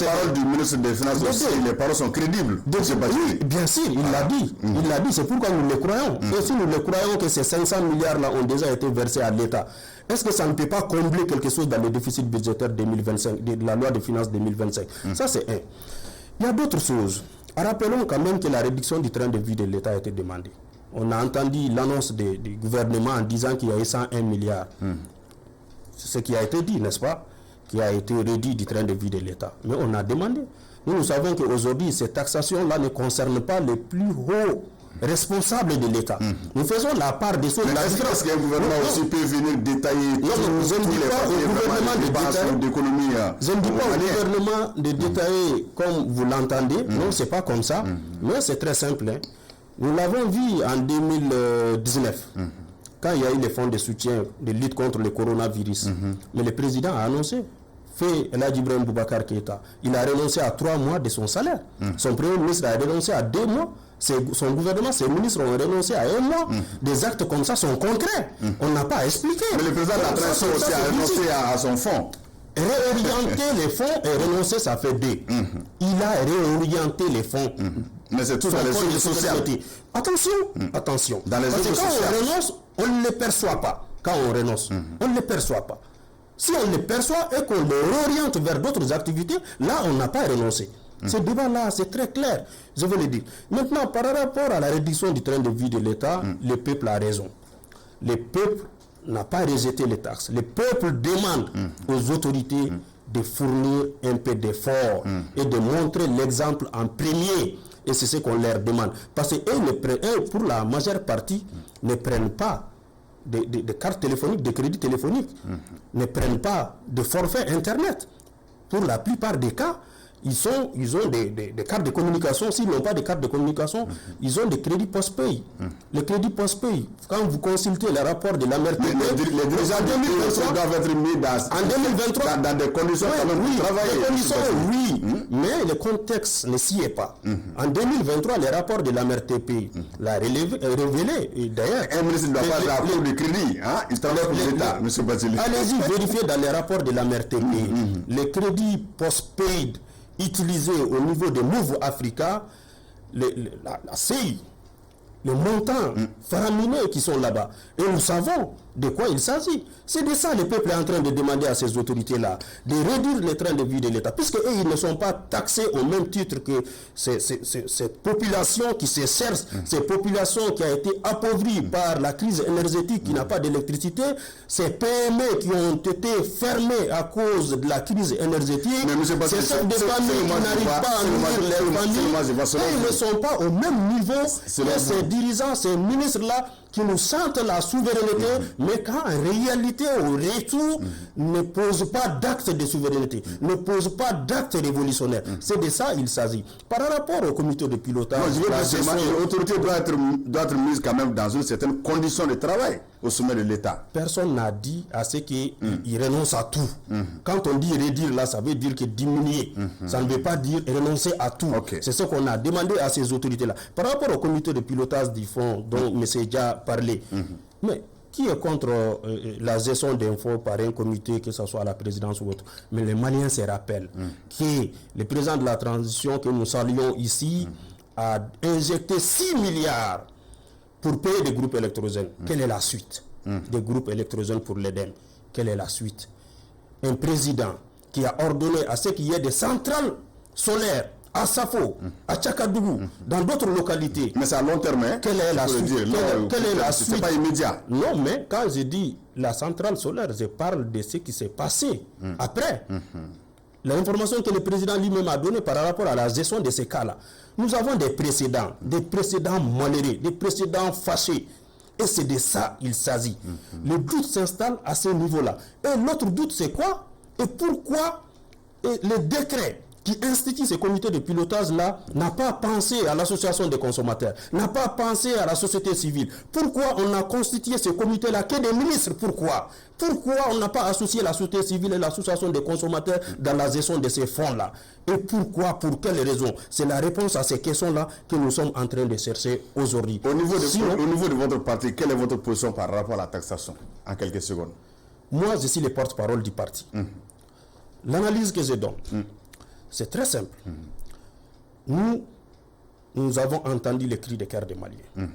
paroles du ministre des Finances aussi, les paroles sont crédibles. Oui, bien sûr, il l'a dit. Il l'a dit, c'est pourquoi nous le croyons. Et si nous le croyons que ces 500 milliards-là ont déjà été versés à l'État, est-ce que ça ne peut pas combler quelque chose dans le déficit budgétaire 2025, de la loi de finances 2025? Ça, c'est un. Il y a d'autres choses. Rappelons quand même que la réduction du train de vie de l'État a été demandée. On a entendu l'annonce du gouvernement en disant qu'il y a eu 101 milliards. C'est ce qui a été dit, n'est-ce pas? Qui a été réduit du train de vie de l'État. Mais on a demandé. Nous savons qu'aujourd'hui, ces taxations-là ne concernent pas les plus hauts responsables de l'État. Nous faisons la part des choses. Est-ce qu'un gouvernement aussi peut venir détailler je ne dis pas au gouvernement de détailler d'économie? Je ne dis pas au gouvernement de détailler comme vous l'entendez. Non, c'est pas comme ça. Mais c'est très simple. Nous l'avons vu en 2019. Quand il y a eu les fonds de soutien de lutte contre le coronavirus. Mais le président a annoncé, El Hadji Ibrahim Boubacar Keïta, il a renoncé à 3 mois de son salaire. Son premier ministre a renoncé à 2 mois. Son gouvernement, ses ministres ont renoncé à 1 mois. Des actes comme ça sont concrets. On n'a pas expliqué. Mais le président de la transition aussi a renoncé à son fonds. Réorienter les fonds et renoncer, ça fait 2. Il a réorienté les fonds. Mais c'est tout dans les choses sociales. Attention. Dans les Parce que quand sociales. on renonce, on ne les perçoit pas. Quand on renonce, on ne les perçoit pas. Si on les perçoit et qu'on les réoriente vers d'autres activités, là, on n'a pas renoncé. Ce débat-là, c'est très clair, je veux le dire. Maintenant, par rapport à la réduction du train de vie de l'État, le peuple a raison. Le peuple n'a pas rejeté les taxes. Le peuple demande aux autorités de fournir un peu d'effort et de montrer l'exemple en premier. Et c'est ce qu'on leur demande. Parce qu'eux, pour la majeure partie, ne prennent pas de cartes téléphoniques, de crédits téléphoniques, ne prennent pas de forfait Internet. Pour la plupart des cas, ils ont des cartes de communication. S'ils n'ont pas de cartes de communication, ils ont des crédits post-pay. Les crédits post-pay, quand vous consultez le rapport de la MRTP, les dirigeants doivent être mis dans des conditions de travailler. Mais le contexte ne s'y est pas. En 2023, le rapport de la MRTP l'a révélé. Et d'ailleurs, un ministre ne doit pas avoir de crédit. Il travaille pour l'État, M. Batili. Allez-y vérifier dans les rapports de la MRTP. Les crédits post-paid utilisés au niveau de Move Africa, la CI, les montants faramineux qui sont là-bas. Et nous savons de quoi il s'agit. C'est de ça que le peuple est en train de demander à ces autorités-là, de réduire les trains de vie de l'État, puisque eux, ils ne sont pas taxés au même titre que cette population qui se cherche, cette population qui a été appauvrie par la crise énergétique, qui n'a pas d'électricité, ces PME qui ont été fermées à cause de la crise énergétique, ces chefs de famille qui n'arrivent pas à nourrir leurs familles, ils ne sont pas au même niveau que ces dirigeants, ces ministres-là, qui nous sentent la souveraineté, mais quand en réalité, au retour, ne posent pas d'acte de souveraineté, ne posent pas d'acte révolutionnaire. C'est de ça qu'il s'agit. Par rapport au comité de pilotage, l'autorité doit être mise quand même dans une certaine condition de travail. au sommet de l'État. Personne n'a dit à ce qu'il renonce à tout. Quand on dit réduire là, ça veut dire que diminuer. Ça ne veut pas dire renoncer à tout. C'est ce qu'on a demandé à ces autorités-là. Par rapport au comité de pilotage du fonds dont M. Dia a parlé, mais qui est contre la gestion d'infos par un comité, que ce soit à la présidence ou autre? Mais les Maliens se rappellent que le président de la transition que nous saluons ici a injecté 6 milliards pour payer des groupes électrogènes. Quelle est la suite des groupes électrogènes pour l'EDEM? Quelle est la suite? Un président qui a ordonné à ce qu'il y ait des centrales solaires à Safo, à Tchakadougou, dans d'autres localités. Mais c'est à long terme, hein? Quelle est la suite? Quelle est la suite? C'est pas immédiat. Non, mais quand je dis la centrale solaire, je parle de ce qui s'est passé après. L'information que le président lui-même a donnée par rapport à la gestion de ces cas-là. Nous avons des précédents malheureux, des précédents fâchés. Et c'est de ça qu'il s'agit. Le doute s'installe à ce niveau-là. Et l'autre doute, c'est quoi? Et pourquoi le décret qui institue ce comité de pilotage-là n'a pas pensé à l'association des consommateurs, n'a pas pensé à la société civile? Pourquoi on a constitué ce comité-là que des ministres? Pourquoi on n'a pas associé la société civile et l'association des consommateurs dans la gestion de ces fonds-là? Et pourquoi? Pour quelles raisons? C'est la réponse à ces questions-là que nous sommes en train de chercher aujourd'hui. Au niveau de votre parti, quelle est votre position par rapport à la taxation? En quelques secondes. Moi, je suis le porte-parole du parti. L'analyse que je donne, c'est très simple. Nous avons entendu les cris de cœur des Maliens.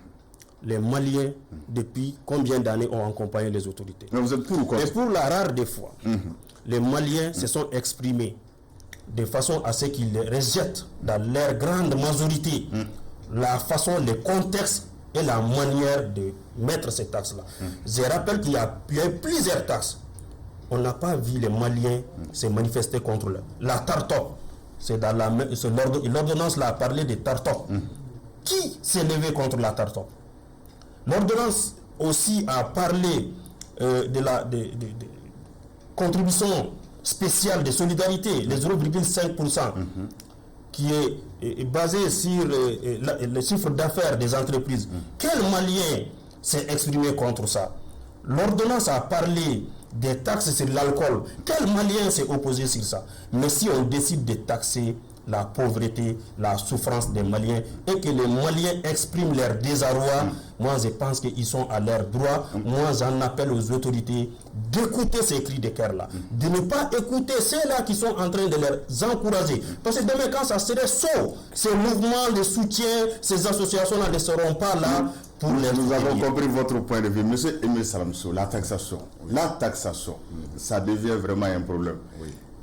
Les Maliens, depuis combien d'années, ont accompagné les autorités? Mais vous êtes pour ou contre? Et pour la rare des fois, les Maliens se sont exprimés de façon à ce qu'ils rejettent dans leur grande majorité la façon, le contexte et la manière de mettre ces taxes-là. Je rappelle qu'il y a plusieurs taxes. On n'a pas vu les Maliens se manifester contre la tartope. L'ordonnance là a parlé de tartope. Qui s'est levé contre la tartope? L'ordonnance aussi a parlé de contribution spéciale de solidarité, les 0,5%, qui est basé sur le chiffre d'affaires des entreprises. Quel Malien s'est exprimé contre ça? L'ordonnance a parlé des taxes sur l'alcool. Quel Malien s'est opposé sur ça? Mais si on décide de taxer la pauvreté, la souffrance des Maliens, et que les Maliens expriment leur désarroi, moi je pense qu'ils sont à leur droit. Moi j'en appelle aux autorités d'écouter ces cris de cœur là, de ne pas écouter ceux-là qui sont en train de les encourager. Parce que demain quand ça serait saut, ces mouvements de soutien, ces associations-là ne seront pas là. Nous avons compris votre point de vue. Monsieur Emile Salamso, la taxation, ça devient vraiment un problème.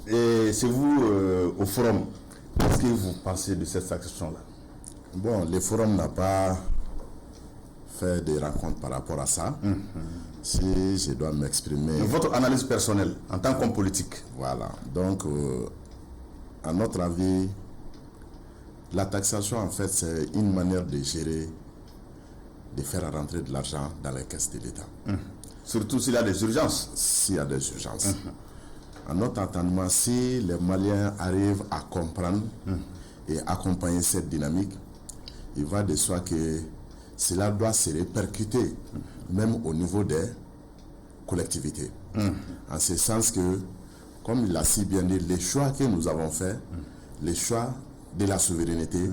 Et c'est vous, au forum, qu'est-ce que vous pensez de cette taxation-là? Bon, le forum n'a pas fait des rencontres par rapport à ça. Si je dois m'exprimer... Votre analyse personnelle, en tant qu'homme politique. Voilà. Donc, à notre avis, la taxation, en fait, c'est une manière de gérer, de faire rentrer de l'argent dans les caisses de l'État. Surtout s'il y a des urgences. S'il y a des urgences. En notre entendement, si les Maliens arrivent à comprendre et accompagner cette dynamique, il va de soi que cela doit se répercuter même au niveau des collectivités. En ce sens que, comme il l'a si bien dit, les choix que nous avons faits, les choix de la souveraineté,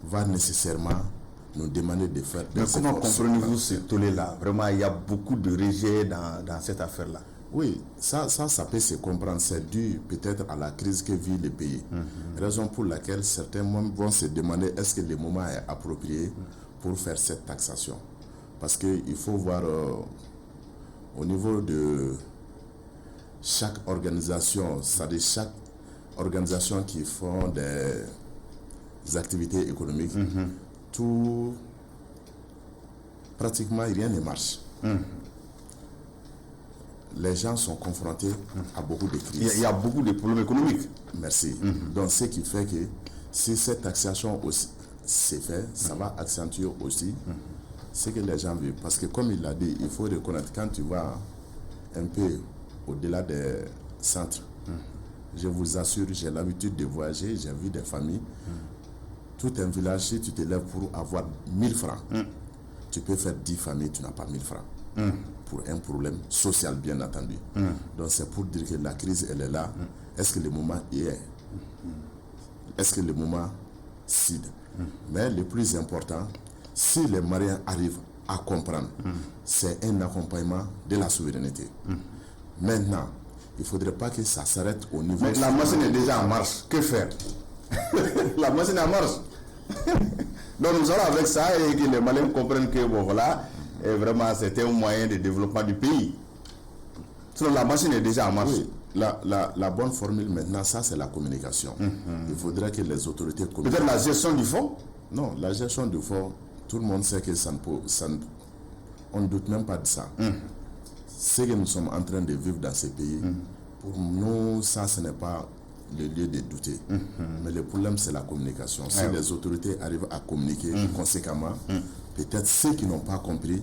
va nécessairement nous demander de faire des efforts. Mais comment comprenez-vous ce tollé-là? Vraiment, il y a beaucoup de rejet dans cette affaire-là. Oui, ça peut se comprendre. C'est dû peut-être à la crise que vit le pays. Raison pour laquelle certains vont se demander est-ce que le moment est approprié pour faire cette taxation. Parce qu'il faut voir au niveau de chaque organisation, c'est-à-dire chaque organisation qui font des activités économiques, tout, pratiquement rien ne marche. Les gens sont confrontés à beaucoup de crises. Il y a beaucoup de problèmes économiques. Merci. Donc, ce qui fait que si cette taxation aussi s'est faite, ça va accentuer aussi ce que les gens vivent. Parce que comme il l'a dit, il faut reconnaître, quand tu vas un peu au-delà des centres, je vous assure, j'ai l'habitude de voyager, j'ai vu des familles. Tout un village, si tu te lèves pour avoir 1000 francs, tu peux faire 10 familles, tu n'as pas 1000 francs. pour un problème social, bien entendu. Donc c'est pour dire que la crise, elle est là. Est-ce que le moment y est? Est-ce que le moment cède? Mais le plus important, si les Maliens arrivent à comprendre, c'est un accompagnement de la souveraineté. Maintenant, il ne faudrait pas que ça s'arrête au niveau... Mais la machine est déjà en marche. Que faire? La machine est en marche. Donc nous allons avec ça et que les Maliens comprennent que bon voilà, et vraiment c'était un moyen de développement du pays. Sinon la machine est déjà en marche. Oui. La bonne formule maintenant, ça c'est la communication. Il faudrait que les autorités communiquent. Peut-être la gestion du fonds? Non, la gestion du fonds, tout le monde sait que on ne doute même pas de ça. Ce que nous sommes en train de vivre dans ces pays, pour nous, ça ce n'est pas le lieu de douter. Mais le problème c'est la communication. Si les autorités arrivent à communiquer conséquemment, peut-être ceux qui n'ont pas compris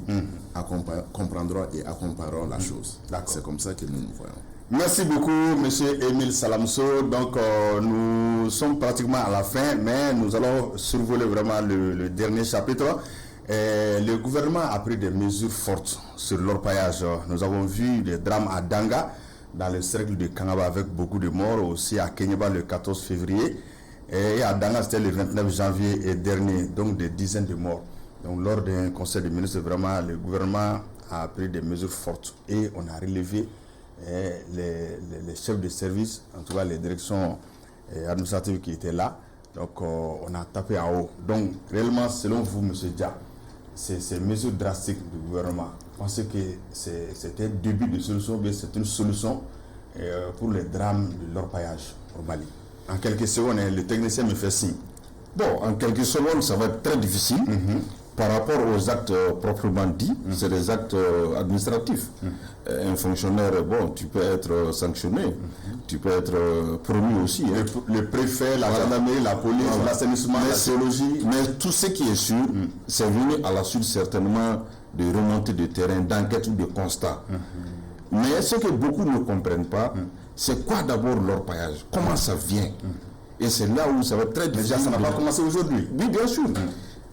comprendront et accompagneront la chose. C'est comme ça que nous nous voyons. Merci beaucoup, M. Émile Salamso. Donc, nous sommes pratiquement à la fin, mais nous allons survoler vraiment le dernier chapitre. Le gouvernement a pris des mesures fortes sur l'orpaillage. Nous avons vu des drames à Danga, dans le cercle de Kangaba, avec beaucoup de morts, aussi à Kenyaba le 14 février. Et à Danga, c'était le 29 janvier dernier, donc des dizaines de morts. Donc, lors d'un conseil des ministres, vraiment, le gouvernement a pris des mesures fortes et on a relevé les chefs de service, en tout cas les directions administratives qui étaient là. Donc on a tapé en haut. Donc réellement, selon vous, M. Dia, ces mesures drastiques du gouvernement, pensez que c'était un début de solution, bien c'est une solution pour les drames de l'orpaillage au Mali? En quelques secondes, le technicien me fait signe. Bon, en quelques secondes, ça va être très difficile. Par rapport aux actes proprement dits, c'est des actes administratifs. Un fonctionnaire, bon, tu peux être sanctionné, tu peux être promu aussi. Le préfet, la gendarmerie, la police, l'assainissement, la géologie. Mais tout ce qui est sûr, c'est venu à la suite certainement de remontées de terrain, d'enquêtes ou de constats. Mais ce que beaucoup ne comprennent pas, c'est quoi d'abord l'orpaillage? Comment ça vient? Et c'est là où ça va être très difficile. Déjà, ça n'a pas commencé aujourd'hui. Oui, bien sûr.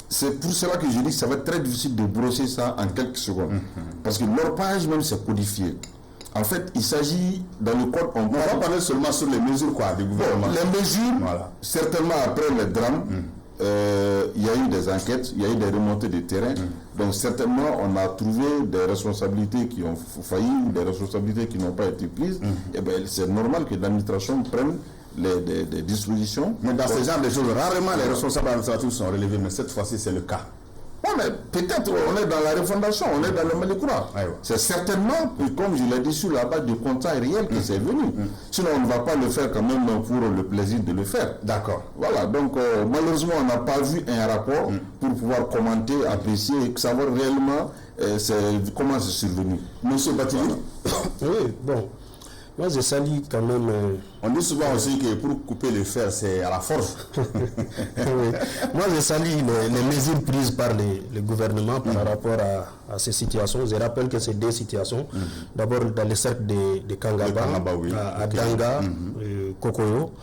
C'est pour cela que je dis que ça va être très difficile de brosser ça en quelques secondes. Parce que l'orpaillage même, c'est codifié. En fait, il s'agit, dans le code, on va parler seulement sur les mesures du gouvernement. Les mesures, certainement après les drames, il y a eu des enquêtes, il y a eu des remontées de terrain. Donc certainement, on a trouvé des responsabilités qui ont failli, des responsabilités qui n'ont pas été prises. Et bien, c'est normal que l'administration prenne des dispositions. Mais dans ce genre de choses, rarement les responsables administratifs sont relevés, mais cette fois-ci c'est le cas. Oui, mais peut-être on est dans la refondation, on est dans le Malikoura. C'est certainement, comme je l'ai dit, sur la base du constat réel que c'est venu. Sinon, on ne va pas le faire quand même pour le plaisir de le faire. D'accord. Voilà, donc malheureusement, on n'a pas vu un rapport pour pouvoir commenter, apprécier et savoir réellement comment c'est survenu. Monsieur Batili. Oui, bon. Moi, je salue quand même... On dit souvent aussi que pour couper le fer, c'est à la force. Oui. Moi, je salue les mesures prises par le gouvernement par rapport à ces situations. Je rappelle que c'est deux situations. D'abord, dans le cercle de Kangaba, à Danga, Kokoyo,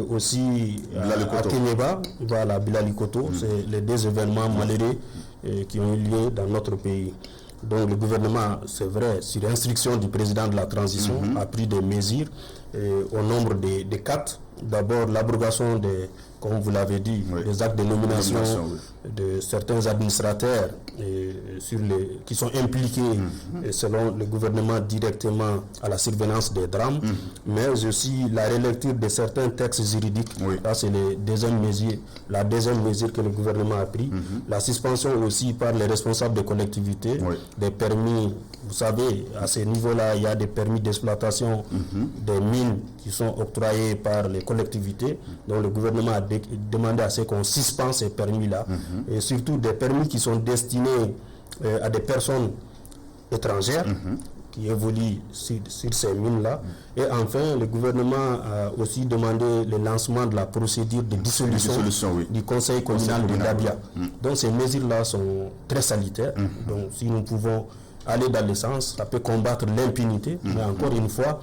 aussi à Kenyaba, voilà, Bilalikoto. C'est les deux événements malheureux qui ont eu lieu dans notre pays. Donc le gouvernement, c'est vrai, sur instruction du président de la transition, a pris des mesures au nombre de 4. D'abord, l'abrogation comme vous l'avez dit, des actes de nomination de certains administrateurs qui sont impliqués, selon le gouvernement, directement à la surveillance des drames, mais aussi la relecture de certains textes juridiques. Ça, c'est la deuxième mesure que le gouvernement a pris. La suspension aussi par les responsables des collectivités, des permis. Vous savez, à ce niveau-là, il y a des permis d'exploitation des mines qui sont octroyés par les collectivités. Donc le gouvernement a demandé à ce qu'on suspende ces permis-là. Et surtout des permis qui sont destinés à des personnes étrangères qui évoluent sur ces mines-là. Et enfin, le gouvernement a aussi demandé le lancement de la procédure de dissolution du conseil communal de Dabia. Donc ces mesures-là sont très salutaires. Donc si nous pouvons aller dans le sens, ça peut combattre l'impunité. Mais encore une fois,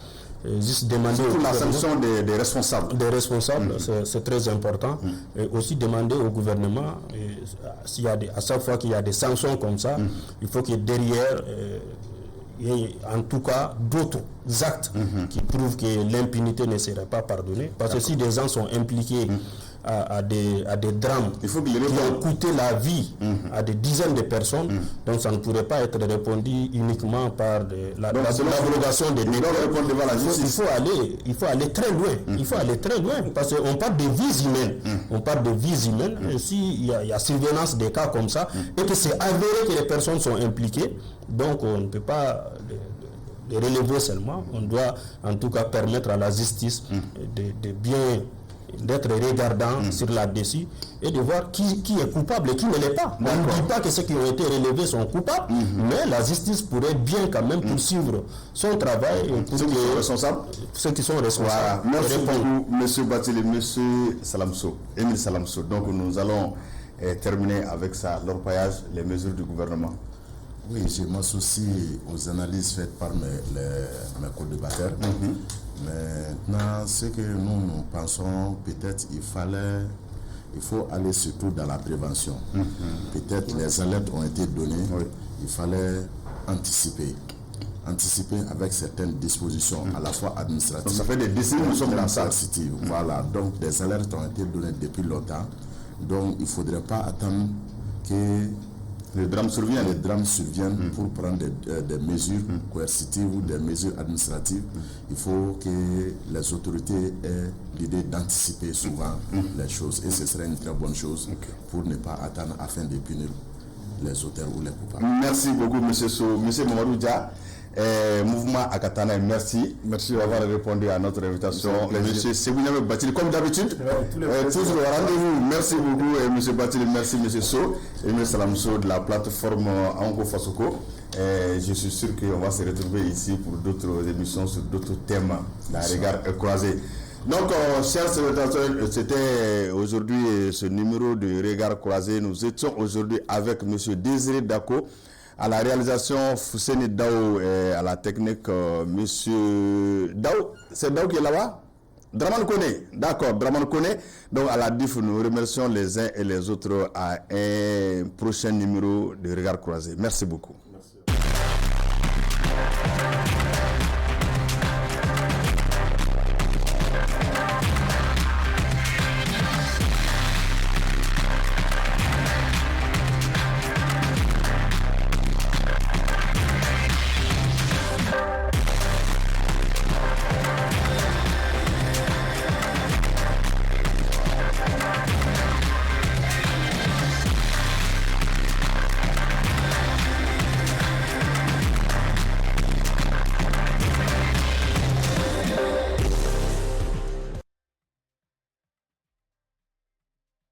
juste demander pour la sanction des responsables. Des responsables, c'est très important. Et aussi demander au gouvernement, s'il y a à chaque fois qu'il y a des sanctions comme ça, il faut que derrière, il y ait en tout cas d'autres actes qui prouvent que l'impunité ne serait pas pardonnée. Parce que si des gens sont impliqués à des drames qui ont coûté la vie à des dizaines de personnes, donc ça ne pourrait pas être répondu uniquement par l'abrogation des délits. Il faut aller très loin. Il faut aller très loin parce qu'on parle de vies humaines. On parle de vies humaines. Et s'il y a surveillance des cas comme ça et que c'est avéré que les personnes sont impliquées, donc on ne peut pas les relever seulement. On doit en tout cas permettre à la justice de bien d'être regardant sur là-dessus et de voir qui est coupable et qui ne l'est pas. On ne dit pas que ceux qui ont été relevés sont coupables, mais la justice pourrait bien quand même poursuivre son travail pour ceux qui sont responsables. Ceux qui sont responsables. Voilà. Merci beaucoup, M. Bathily, M. Salamso, Émile Salamso. Donc nous allons terminer avec ça, l'orpaillage, les mesures du gouvernement. Oui, je m'associe aux analyses faites par mes co-débatteurs. Maintenant, ce que nous pensons, peut-être il faut aller surtout dans la prévention. Peut-être les alertes ont été données, il fallait anticiper avec certaines dispositions, à la fois administratives. Donc ça fait des décennies que nous sommes dans ça. Voilà, donc des alertes ont été données depuis longtemps. Donc il ne faudrait pas attendre que les drames surviennent pour prendre des mesures coercitives ou des mesures administratives. Il faut que les autorités aient l'idée d'anticiper souvent les choses. Et ce serait une très bonne chose pour ne pas attendre afin de punir les auteurs ou les coupables. Merci beaucoup, M. So. M. Mamadou Dia, Mouvement Akatana, merci. Merci d'avoir répondu à notre invitation. M. Sebounyame Bathily, comme d'habitude, toujours au rendez-vous. Merci beaucoup, M. Bathily, merci M. So et M. Salamso de la plateforme Anko Fasoko. Je suis sûr qu'on va se retrouver ici pour d'autres émissions sur d'autres thèmes. La regard croisé. Donc, chers téléspectateurs, c'était aujourd'hui ce numéro de Regard croisé. Nous étions aujourd'hui avec M. Désiré Dako, à la réalisation Fousseni Dao, à la technique M. Dao. C'est Dao qui est là-bas? Draman Kone, d'accord, Draman Kone. Donc, à la DIF, nous remercions les uns et les autres à un prochain numéro de Regard croisé. Merci beaucoup.